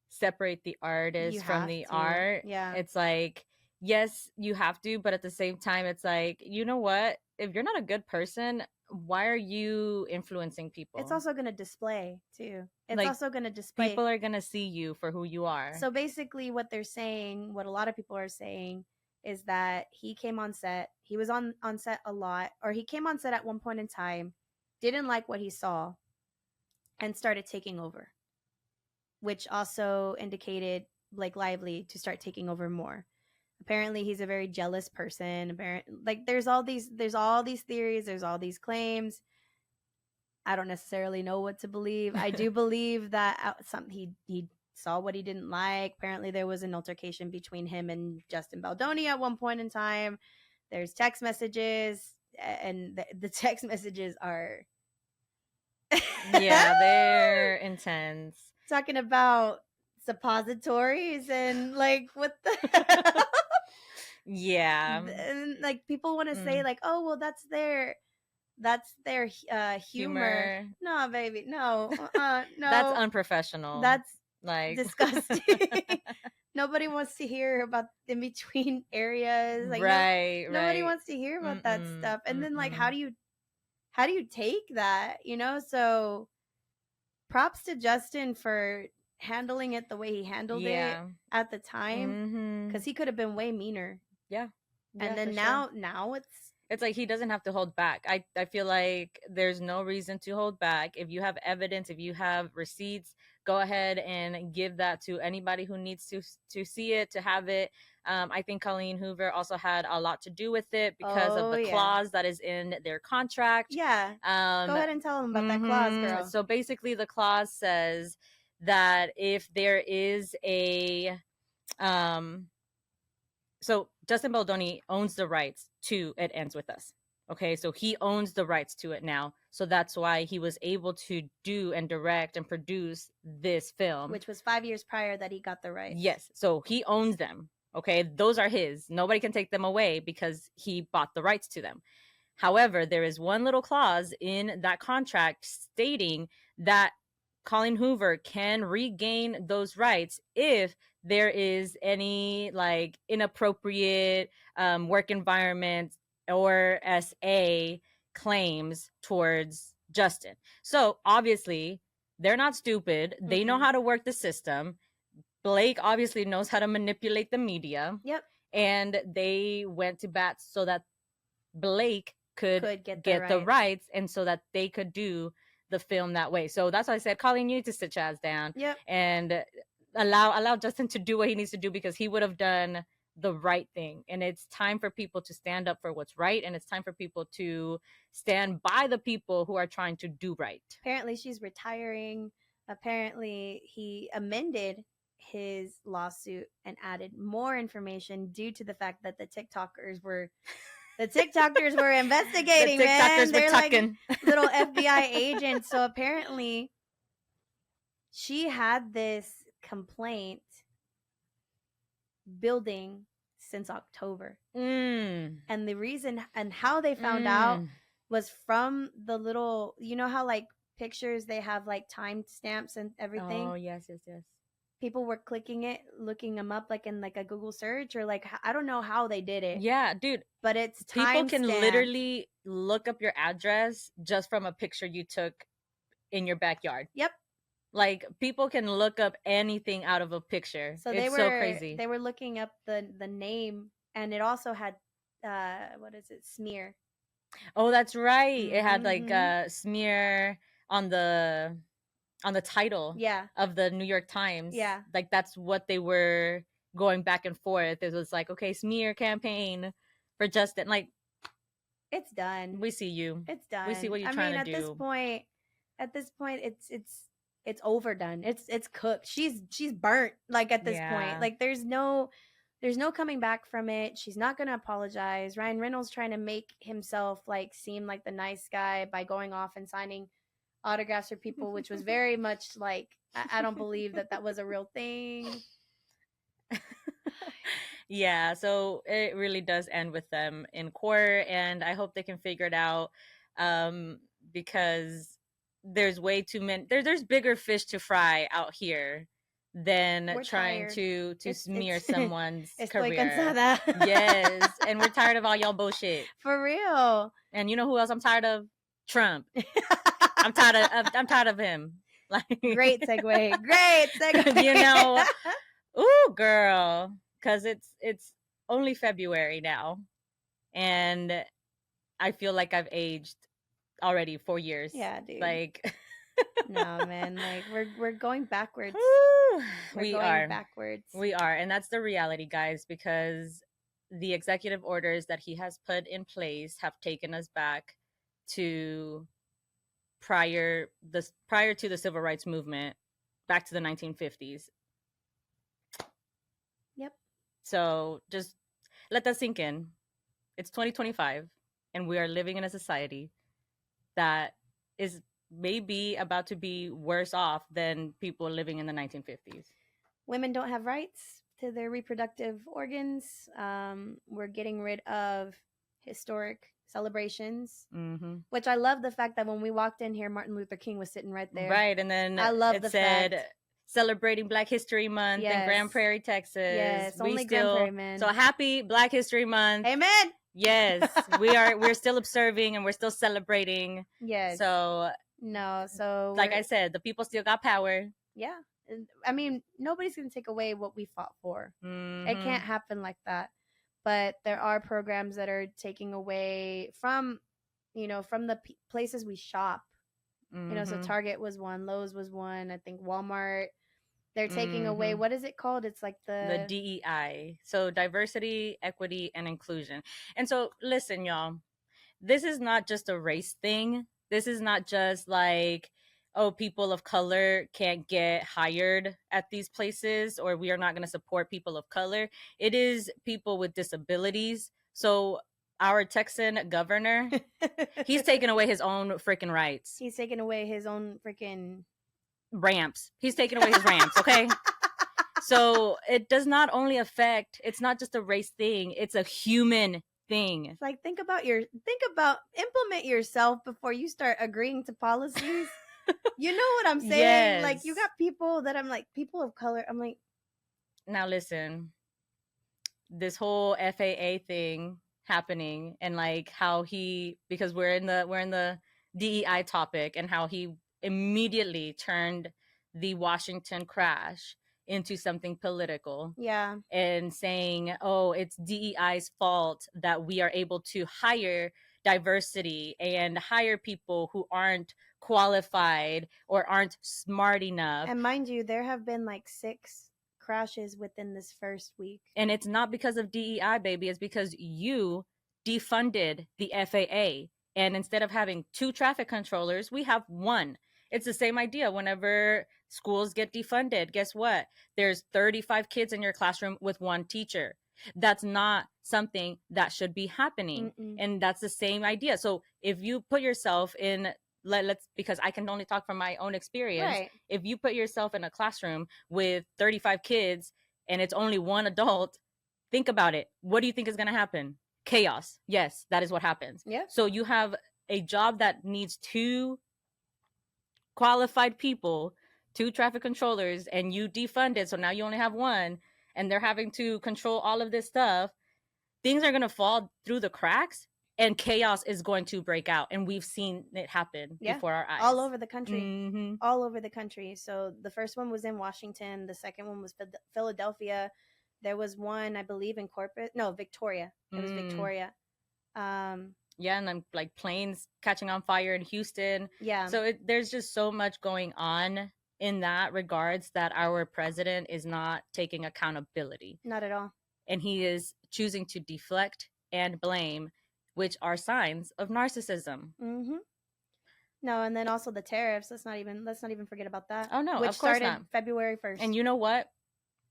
separate the artist from the art? Yeah. It's like, yes, you have to, but at the same time, it's like, you know what? If you're not a good person, why are you influencing people? It's also going to display, too. It's like, also going to display. People are going to see you for who you are. So basically what they're saying, what a lot of people are saying, is that he came on set. He was on set a lot, or he came on set at one point in time, didn't like what he saw, and started taking over, which also indicated Blake Lively to start taking over more. Apparently, he's a very jealous person. Like there's all these theories, there's all these claims. I don't necessarily know what to believe. I do believe that he saw what he didn't like. Apparently, there was an altercation between him and Justin Baldoni at one point in time. There's text messages, and the text messages are yeah, they're intense. Talking about suppositories and like what the yeah, and like people want to say like, oh well, that's their humor. No, baby, no, no. That's unprofessional. That's like disgusting. Nobody wants to hear about in between areas. Like nobody wants to hear about that stuff. And then like, how do you take that? You know, so props to Justin for handling it the way he handled it at the time, because he could have been way meaner. Yeah. And then now it's like he doesn't have to hold back. I feel like there's no reason to hold back. If you have evidence, if you have receipts, go ahead and give that to anybody who needs to see it, to have it. I think Colleen Hoover also had a lot to do with it because of the clause that is in their contract. Yeah. Go ahead and tell them about that clause, girl. So basically the clause says that if there is a so Justin Baldoni owns the rights to It Ends With Us. Okay, so he owns the rights to it now. So that's why he was able to do and direct and produce this film. Which was 5 years prior that he got the rights. Yes, so he owns them. Okay, those are his. Nobody can take them away because he bought the rights to them. However, there is one little clause in that contract stating that Colleen Hoover can regain those rights if there is any like inappropriate work environment or SA claims towards Justin. So obviously they're not stupid. They know how to work the system. Blake obviously knows how to manipulate the media. Yep. And they went to bat so that Blake could get the rights and so that they could do the film that way. So that's why I said, Colleen, you need to sit Chaz down. Yep. And allow Justin to do what he needs to do, because he would have done the right thing. And it's time for people to stand up for what's right, and it's time for people to stand by the people who are trying to do right. Apparently she's retiring apparently he amended his lawsuit and added more information due to the fact that the TikTokers were investigating, the man. TikTokers They're were like tucking. little FBI agents. So apparently she had this complaint building since October. Mm. And the reason and how they found out was from the little, you know how like pictures they have like time stamps and everything. Oh, yes. People were clicking it, looking them up like in like a Google search or like I don't know how they did it. Yeah, dude. But it's people can time-stamped. literally look up your address just from a picture you took in your backyard. Yep. Like people can look up anything out of a picture. So it's so crazy. They were looking up the name, and it also had what is it, smear. Oh, that's right. It had like Mhm. a smear on the title Yeah. of the New York Times. Yeah. Like that's what they were going back and forth. It was like, okay, smear campaign for Justin. Like It's done. we see you. It's done. We see what you're trying to do. At this point, it's overdone. It's cooked. She's burnt. Like at this point, like there's no coming back from it. She's not gonna apologize. Ryan Reynolds trying to make himself like seem like the nice guy by going off and signing autographs for people, which was very much like I don't believe that was a real thing. Yeah, so it really does end with them in court, and I hope they can figure it out, because there's way too many. There's bigger fish to fry out here than We're trying tired. to smear someone's Estoy career. cansada. Yes, and we're tired of all y'all bullshit. For real. And you know who else I'm tired of? Trump. I'm tired of him. Like Great segue. Great segue. You know, ooh, girl, because it's only February now, and I feel like I've aged already 4 years. Yeah, dude. Like, no, man. Like we're going backwards. We are backwards. We are, and that's the reality, guys. Because the executive orders that he has put in place have taken us back to prior to the civil rights movement, back to the 1950s. Yep. So just let that sink in. It's 2025, and we are living in a society that is maybe about to be worse off than people living in the 1950s. Women don't have rights to their reproductive organs. We're getting rid of historic celebrations, which I love the fact that when we walked in here, Martin Luther King was sitting right there. Right, and then I love it the said fact. Celebrating Black History Month in Grand Prairie, Texas. Yes, only Grand Prairie, man. So happy Black History Month. Amen. Yes, we're still observing and we're still celebrating. Yes. So like I said, the people still got power. Yeah. I mean, nobody's going to take away what we fought for. It can't happen like that. But there are programs that are taking away from, from the places we shop. So Target was one, Lowe's was one, I think Walmart. They're taking away, what is it called? It's like the DEI. So diversity, equity, and inclusion. And so listen, y'all, this is not just a race thing. This is not just like, oh, people of color can't get hired at these places, or we are not going to support people of color. It is people with disabilities. So our Texan governor, he's taking away his own freaking rights. He's taking away his own freaking ramps. He's taking away his ramps, okay? So it does not only affect, it's not just a race thing, it's a human thing. It's like think about implement yourself before you start agreeing to policies. You know what I'm saying? Yes. Like you got people that I'm like, people of color. I'm like, now listen, this whole FAA thing happening, and like how because we're in the DEI topic, and how he immediately turned the Washington crash into something political. Yeah. And saying, oh, it's DEI's fault that we are able to hire diversity and hire people who aren't qualified or aren't smart enough. And mind you, there have been like 6 crashes within this first week. And it's not because of DEI, baby. It's because you defunded the FAA. And instead of having 2 traffic controllers, we have 1. It's the same idea. Whenever schools get defunded, guess what? There's 35 kids in your classroom with one teacher. That's not something that should be happening. And that's the same idea. So if you put yourself in, let's, because I can only talk from my own experience. Right. If you put yourself in a classroom with 35 kids and it's only one adult, think about it. What do you think is going to happen? Chaos. Yes, that is what happens. Yeah. So you have a job that needs 2 qualified people, 2 traffic controllers, and you defund it. So now you only have 1, and they're having to control all of this stuff. Things are going to fall through the cracks, and chaos is going to break out. And we've seen it happen before our eyes. All over the country. All over the country. So the first one was in Washington. The second one was Philadelphia. There was one, I believe, in Victoria. It was Victoria. Yeah, and then like planes catching on fire in Houston. Yeah. So there's just so much going on in that regards that our president is not taking accountability. Not at all. And he is choosing to deflect and blame, which are signs of narcissism. No, and then also the tariffs. Let's not even forget about that. Oh no, which of course started not. February 1st. And you know what?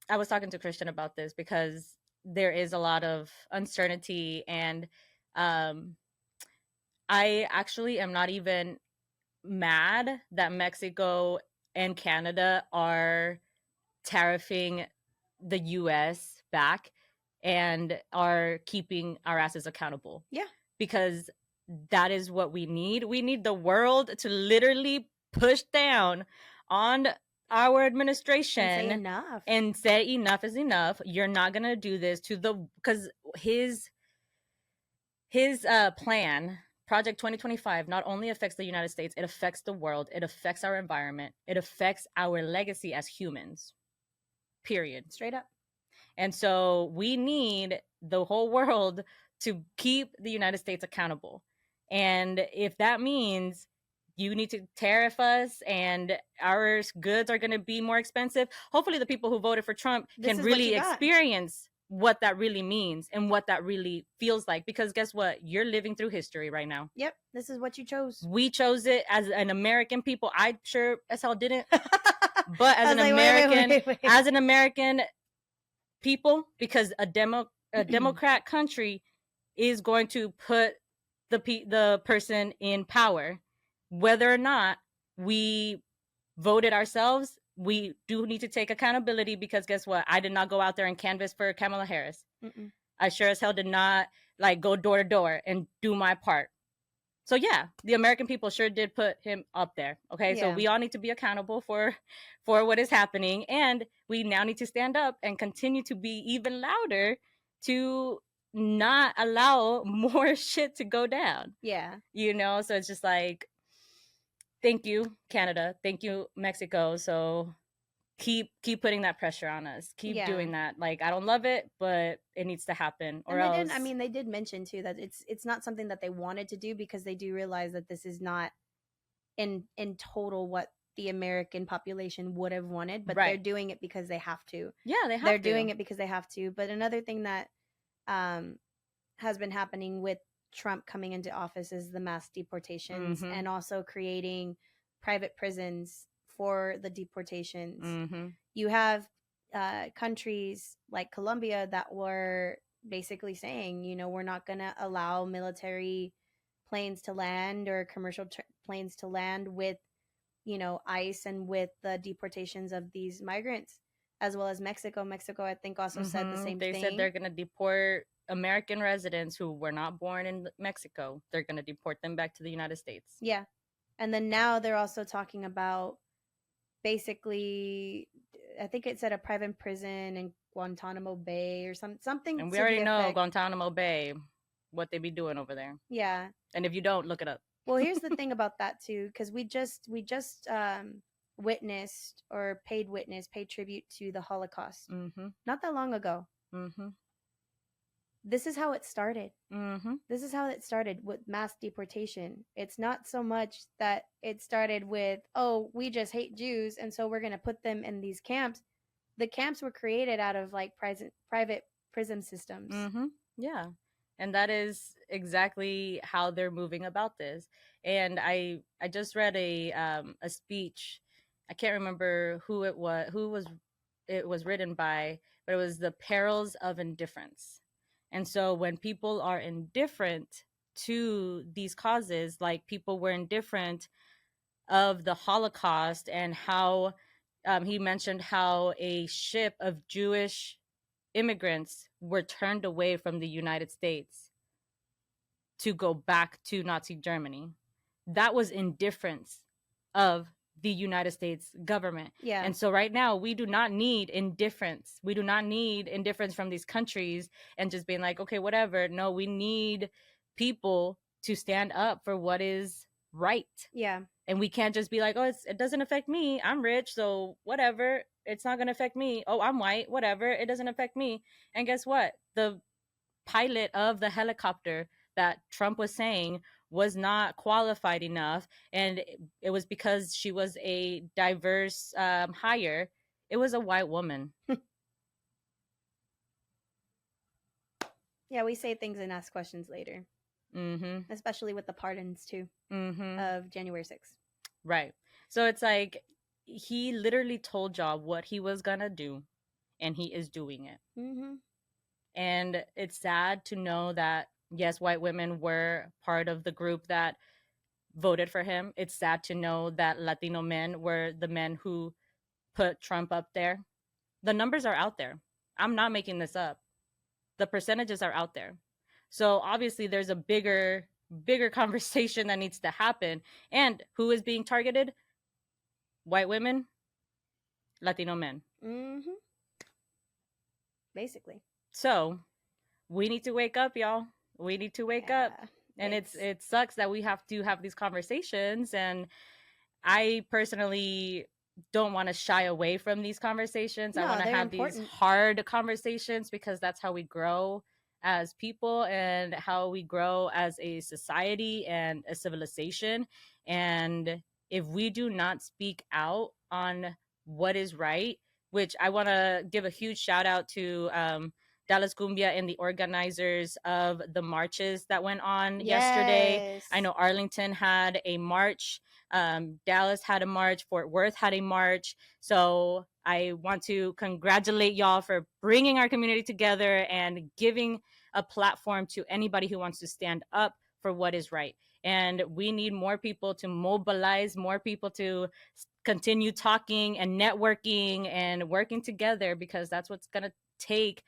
I was talking to Christian about this because there is a lot of uncertainty, and I actually am not even mad that Mexico and Canada are tariffing the US back and are keeping our asses accountable. Yeah. Because that is what we need. We need the world to literally push down on our administration and say enough is enough. You're not going to do this because his plan, Project 2025, not only affects the United States, it affects the world, it affects our environment, it affects our legacy as humans. Period. Straight up. And so we need the whole world to keep the United States accountable. And if that means you need to tariff us and our goods are going to be more expensive, hopefully the people who voted for Trump can really experience what that really means and what that really feels like. Because guess what? You're living through history right now. Yep. This is what you chose. We chose it as an American people. I sure as hell didn't. But as an American, as an American people, because a Democrat country is going to put the person in power, whether or not we voted ourselves. We do need to take accountability, because guess what? I did not go out there and canvass for Kamala Harris. I sure as hell did not like go door to door and do my part. So yeah, the American people sure did put him up there. Okay, so we all need to be accountable for what is happening, and we now need to stand up and continue to be even louder to not allow more shit to go down. Yeah, you know. So it's just like, thank you, Canada. Thank you, Mexico. So keep putting that pressure on us. Keep doing that. Like, I don't love it, but it needs to happen. Or else, they did mention too that it's not something that they wanted to do, because they do realize that this is not in total what the American population would have wanted, but they're doing it because they have to. Yeah, they're doing it because they have to. But another thing that has been happening with Trump coming into office is the mass deportations, and also creating private prisons for the deportations. You have countries like Colombia that were basically saying, we're not going to allow military planes to land or commercial planes to land with, ICE and with the deportations of these migrants, as well as Mexico. Mexico, I think, also said the same thing. They said they're going to deport American residents who were not born in Mexico. They're going to deport them back to the United States. Yeah. And then now they're also talking about basically, I think it said a private prison in Guantanamo Bay or something. And we already know Guantanamo Bay, what they be doing over there. Yeah. And if you don't, look it up. Well, here's the thing about that too, because we just witnessed or paid tribute to the Holocaust not that long ago. This is how it started. This is how it started with mass deportation. It's not so much that it started with, oh, we just hate Jews, and so we're going to put them in these camps. The camps were created out of like private prison systems. Yeah. And that is exactly how they're moving about this. And I just read a speech. I can't remember who it was written by, but it was the perils of indifference. And so when people are indifferent to these causes, like people were indifferent of the Holocaust, and how he mentioned how a ship of Jewish immigrants were turned away from the United States to go back to Nazi Germany. That was indifference of the United States government. Yeah. And so right now we do not need indifference. We do not need indifference from these countries and just being like, okay, whatever. No, we need people to stand up for what is right. Yeah. And we can't just be like, oh, it doesn't affect me. I'm rich, so whatever. It's not going to affect me. Oh, I'm white. Whatever. It doesn't affect me. And guess what? The pilot of the helicopter that Trump was saying was not qualified enough. And it was because she was a diverse hire. It was a white woman. Yeah, we say things and ask questions later. Mm-hmm. Especially with the pardons, too, of January 6th. Right. So it's like he literally told y'all what he was going to do, and he is doing it. Mm-hmm. And it's sad to know that, yes, white women were part of the group that voted for him. It's sad to know that Latino men were the men who put Trump up there. The numbers are out there. I'm not making this up. The percentages are out there. So obviously there's a bigger conversation that needs to happen. And who is being targeted? White women, Latino men. Mm-hmm. Basically. So we need to wake up, y'all. We need to wake up. And it sucks that we have to have these conversations. And I personally don't want to shy away from these conversations. No, I want to have important. these hard conversations because that's how we grow as people and how we grow as a society and a civilization. And if we do not speak out on what is right, which I want to give a huge shout out to Dallas Cumbia and the organizers of the marches that went on yesterday. I know Arlington had a march. Dallas had a march. Fort Worth had a march. So I want to congratulate y'all for bringing our community together and giving a platform to anybody who wants to stand up for what is right. And we need more people to mobilize, more people to continue talking and networking and working together, because that's what's going to take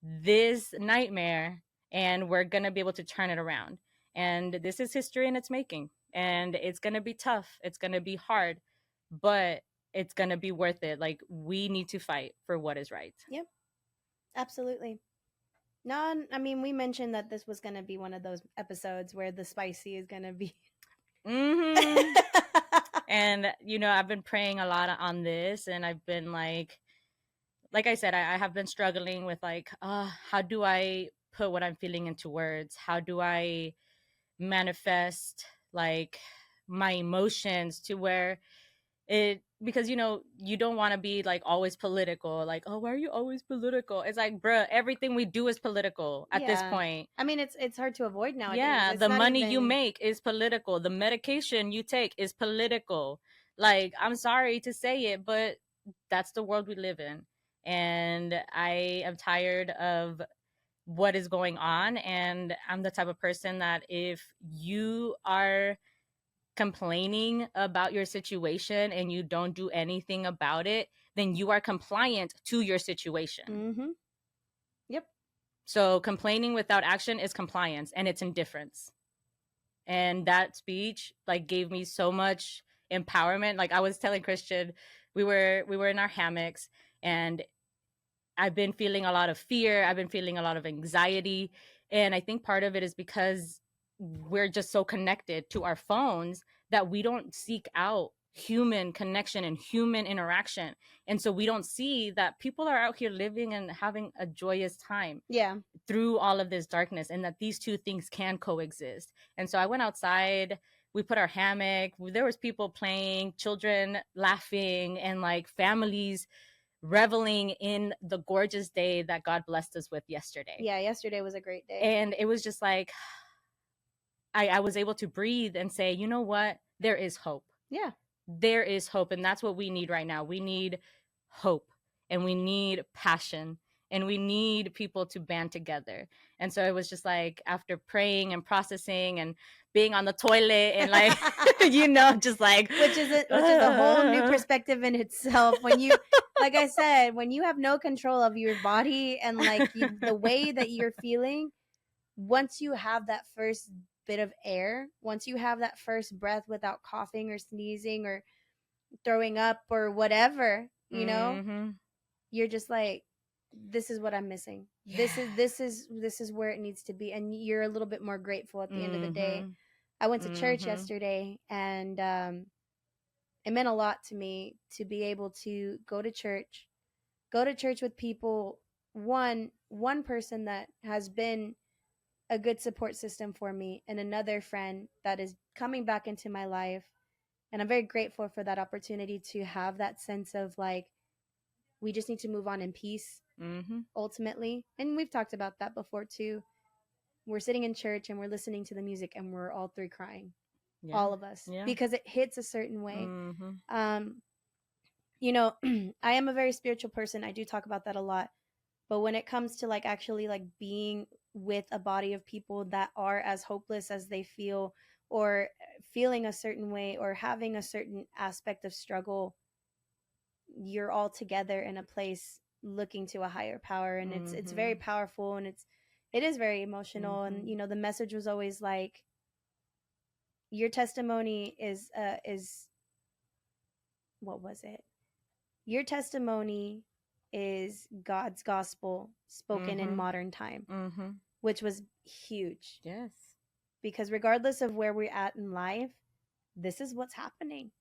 this nightmare and we're going to be able to turn it around. And this is history in its making. And it's going to be tough. It's going to be hard, but it's going to be worth it. Like, we need to fight for what is right. Yep. Absolutely. No, I mean, we mentioned that this was going to be one of those episodes where the spicy is going to be. Mm-hmm. And, you know, I've been praying a lot on this, and I've been like I said, I have been struggling with like, how do I put what I'm feeling into words? How do I manifest like my emotions to where it, because you know, you don't want to be like always political, like, oh, why are you always political? It's like, bruh, everything we do is political at this point. I mean, it's hard to avoid nowadays. Yeah, it's the money you make is political. The medication you take is political. Like, I'm sorry to say it, but that's the world we live in. And I am tired of what is going on. And I'm the type of person that if you are complaining about your situation and you don't do anything about it, then you are compliant to your situation. Mm-hmm. Yep. So complaining without action is compliance, and it's indifference. And that speech like gave me so much empowerment. Like, I was telling Christian, we were in our hammocks, and I've been feeling a lot of fear. I've been feeling a lot of anxiety. And I think part of it is because we're just so connected to our phones that we don't seek out human connection and human interaction. And so we don't see that people are out here living and having a joyous time through all of this darkness, and that these two things can coexist. And so I went outside, we put our hammock, there was people playing, children laughing, and like families reveling in the gorgeous day that God blessed us with yesterday. Yeah, yesterday was a great day. And it was just like, I was able to breathe and say, you know what? There is hope. Yeah. There is hope. And that's what we need right now. We need hope, and we need passion, and we need people to band together. And so it was just like, after praying and processing and being on the toilet and like, just like, which is a whole new perspective in itself. When you, like I said, when you have no control of your body and like the way that you're feeling, once you have that first bit of air, once you have that first breath without coughing or sneezing or throwing up or whatever, you're just like, this is what I'm missing. Yeah. This is where it needs to be. And you're a little bit more grateful at the end of the day. I went to church yesterday, and it meant a lot to me to be able to go to church with people. One person that has been a good support system for me, and another friend that is coming back into my life. And I'm very grateful for that opportunity to have that sense of like, we just need to move on in peace, ultimately. And we've talked about that before too. We're sitting in church and we're listening to the music and we're all three crying. Yeah. All of us. Yeah. Because it hits a certain way. I am a very spiritual person. I do talk about that a lot. But when it comes to like actually like being with a body of people that are as hopeless as they feel, or feeling a certain way, or having a certain aspect of struggle, you're all together in a place looking to a higher power. And it's very powerful, and it is very emotional. And the message was always like, your testimony is what was it? Your testimony is God's gospel spoken in modern time, which was huge. Yes. Because regardless of where we're at in life, this is what's happening.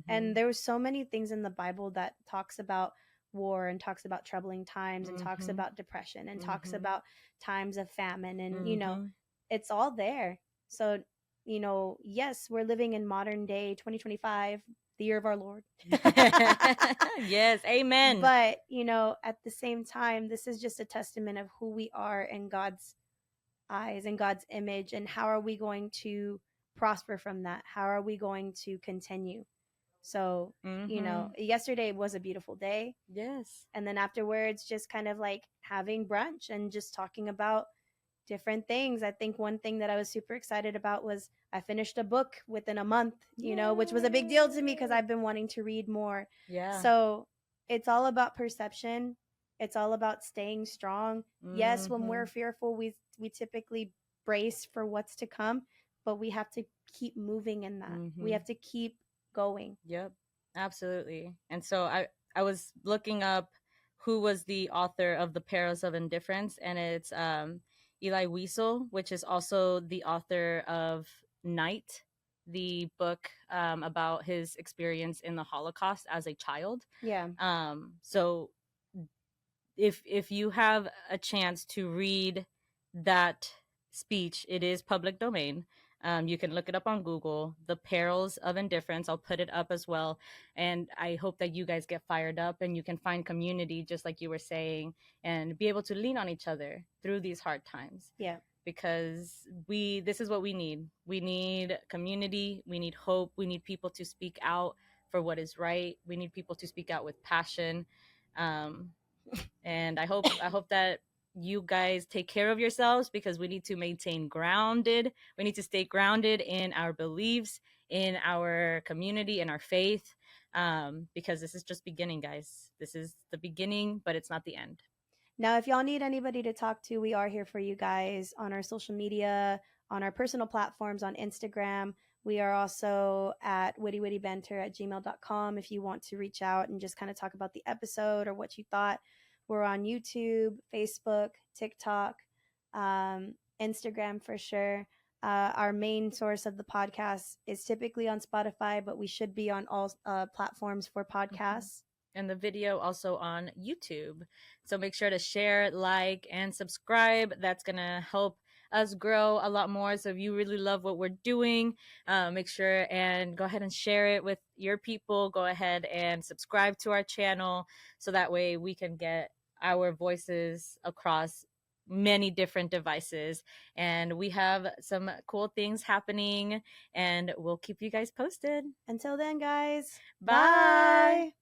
And there were so many things in the Bible that talks about war, and talks about troubling times, and talks about depression, and talks about times of famine. And, it's all there. So, yes, we're living in modern day 2025, the year of our Lord. Yes, amen. But, at the same time, this is just a testament of who we are in God's eyes and God's image. And how are we going to prosper from that? How are we going to continue? So, yesterday was a beautiful day. Yes. And then afterwards, just kind of like having brunch and just talking about different things. I think one thing that I was super excited about was I finished a book within a month, which was a big deal to me because I've been wanting to read more. Yeah. So it's all about perception. It's all about staying strong. Yes, when we're fearful, we typically brace for what's to come, but we have to keep moving in that. We have to keep going. Yep, absolutely. And so I was looking up who was the author of The Perils of Indifference, and it's Eli Wiesel, which is also the author of Night, the book about his experience in the Holocaust as a child. Yeah. So if you have a chance to read that speech, it is public domain. You can look it up on Google, The Perils of Indifference. I'll put it up as well. And I hope that you guys get fired up and you can find community, just like you were saying, and be able to lean on each other through these hard times. Yeah. Because this is what we need. We need community. We need hope. We need people to speak out for what is right. We need people to speak out with passion. And I hope that you guys take care of yourselves, because we need to maintain grounded. We need to stay grounded in our beliefs, in our community, in our faith, because this is just beginning, guys. This is the beginning, but it's not the end. Now, if y'all need anybody to talk to, we are here for you guys on our social media, on our personal platforms, on Instagram. We are also at wittywittybanter@gmail.com if you want to reach out and just kind of talk about the episode or what you thought. We're on YouTube, Facebook, TikTok, Instagram for sure. Our main source of the podcast is typically on Spotify, but we should be on all platforms for podcasts. And the video also on YouTube. So make sure to share, like, and subscribe. That's going to help us grow a lot more. So if you really love what we're doing, make sure and go ahead and share it with your people. Go ahead and subscribe to our channel so that way we can get our voices across many different devices. And we have some cool things happening, and we'll keep you guys posted. Until then, guys, Bye.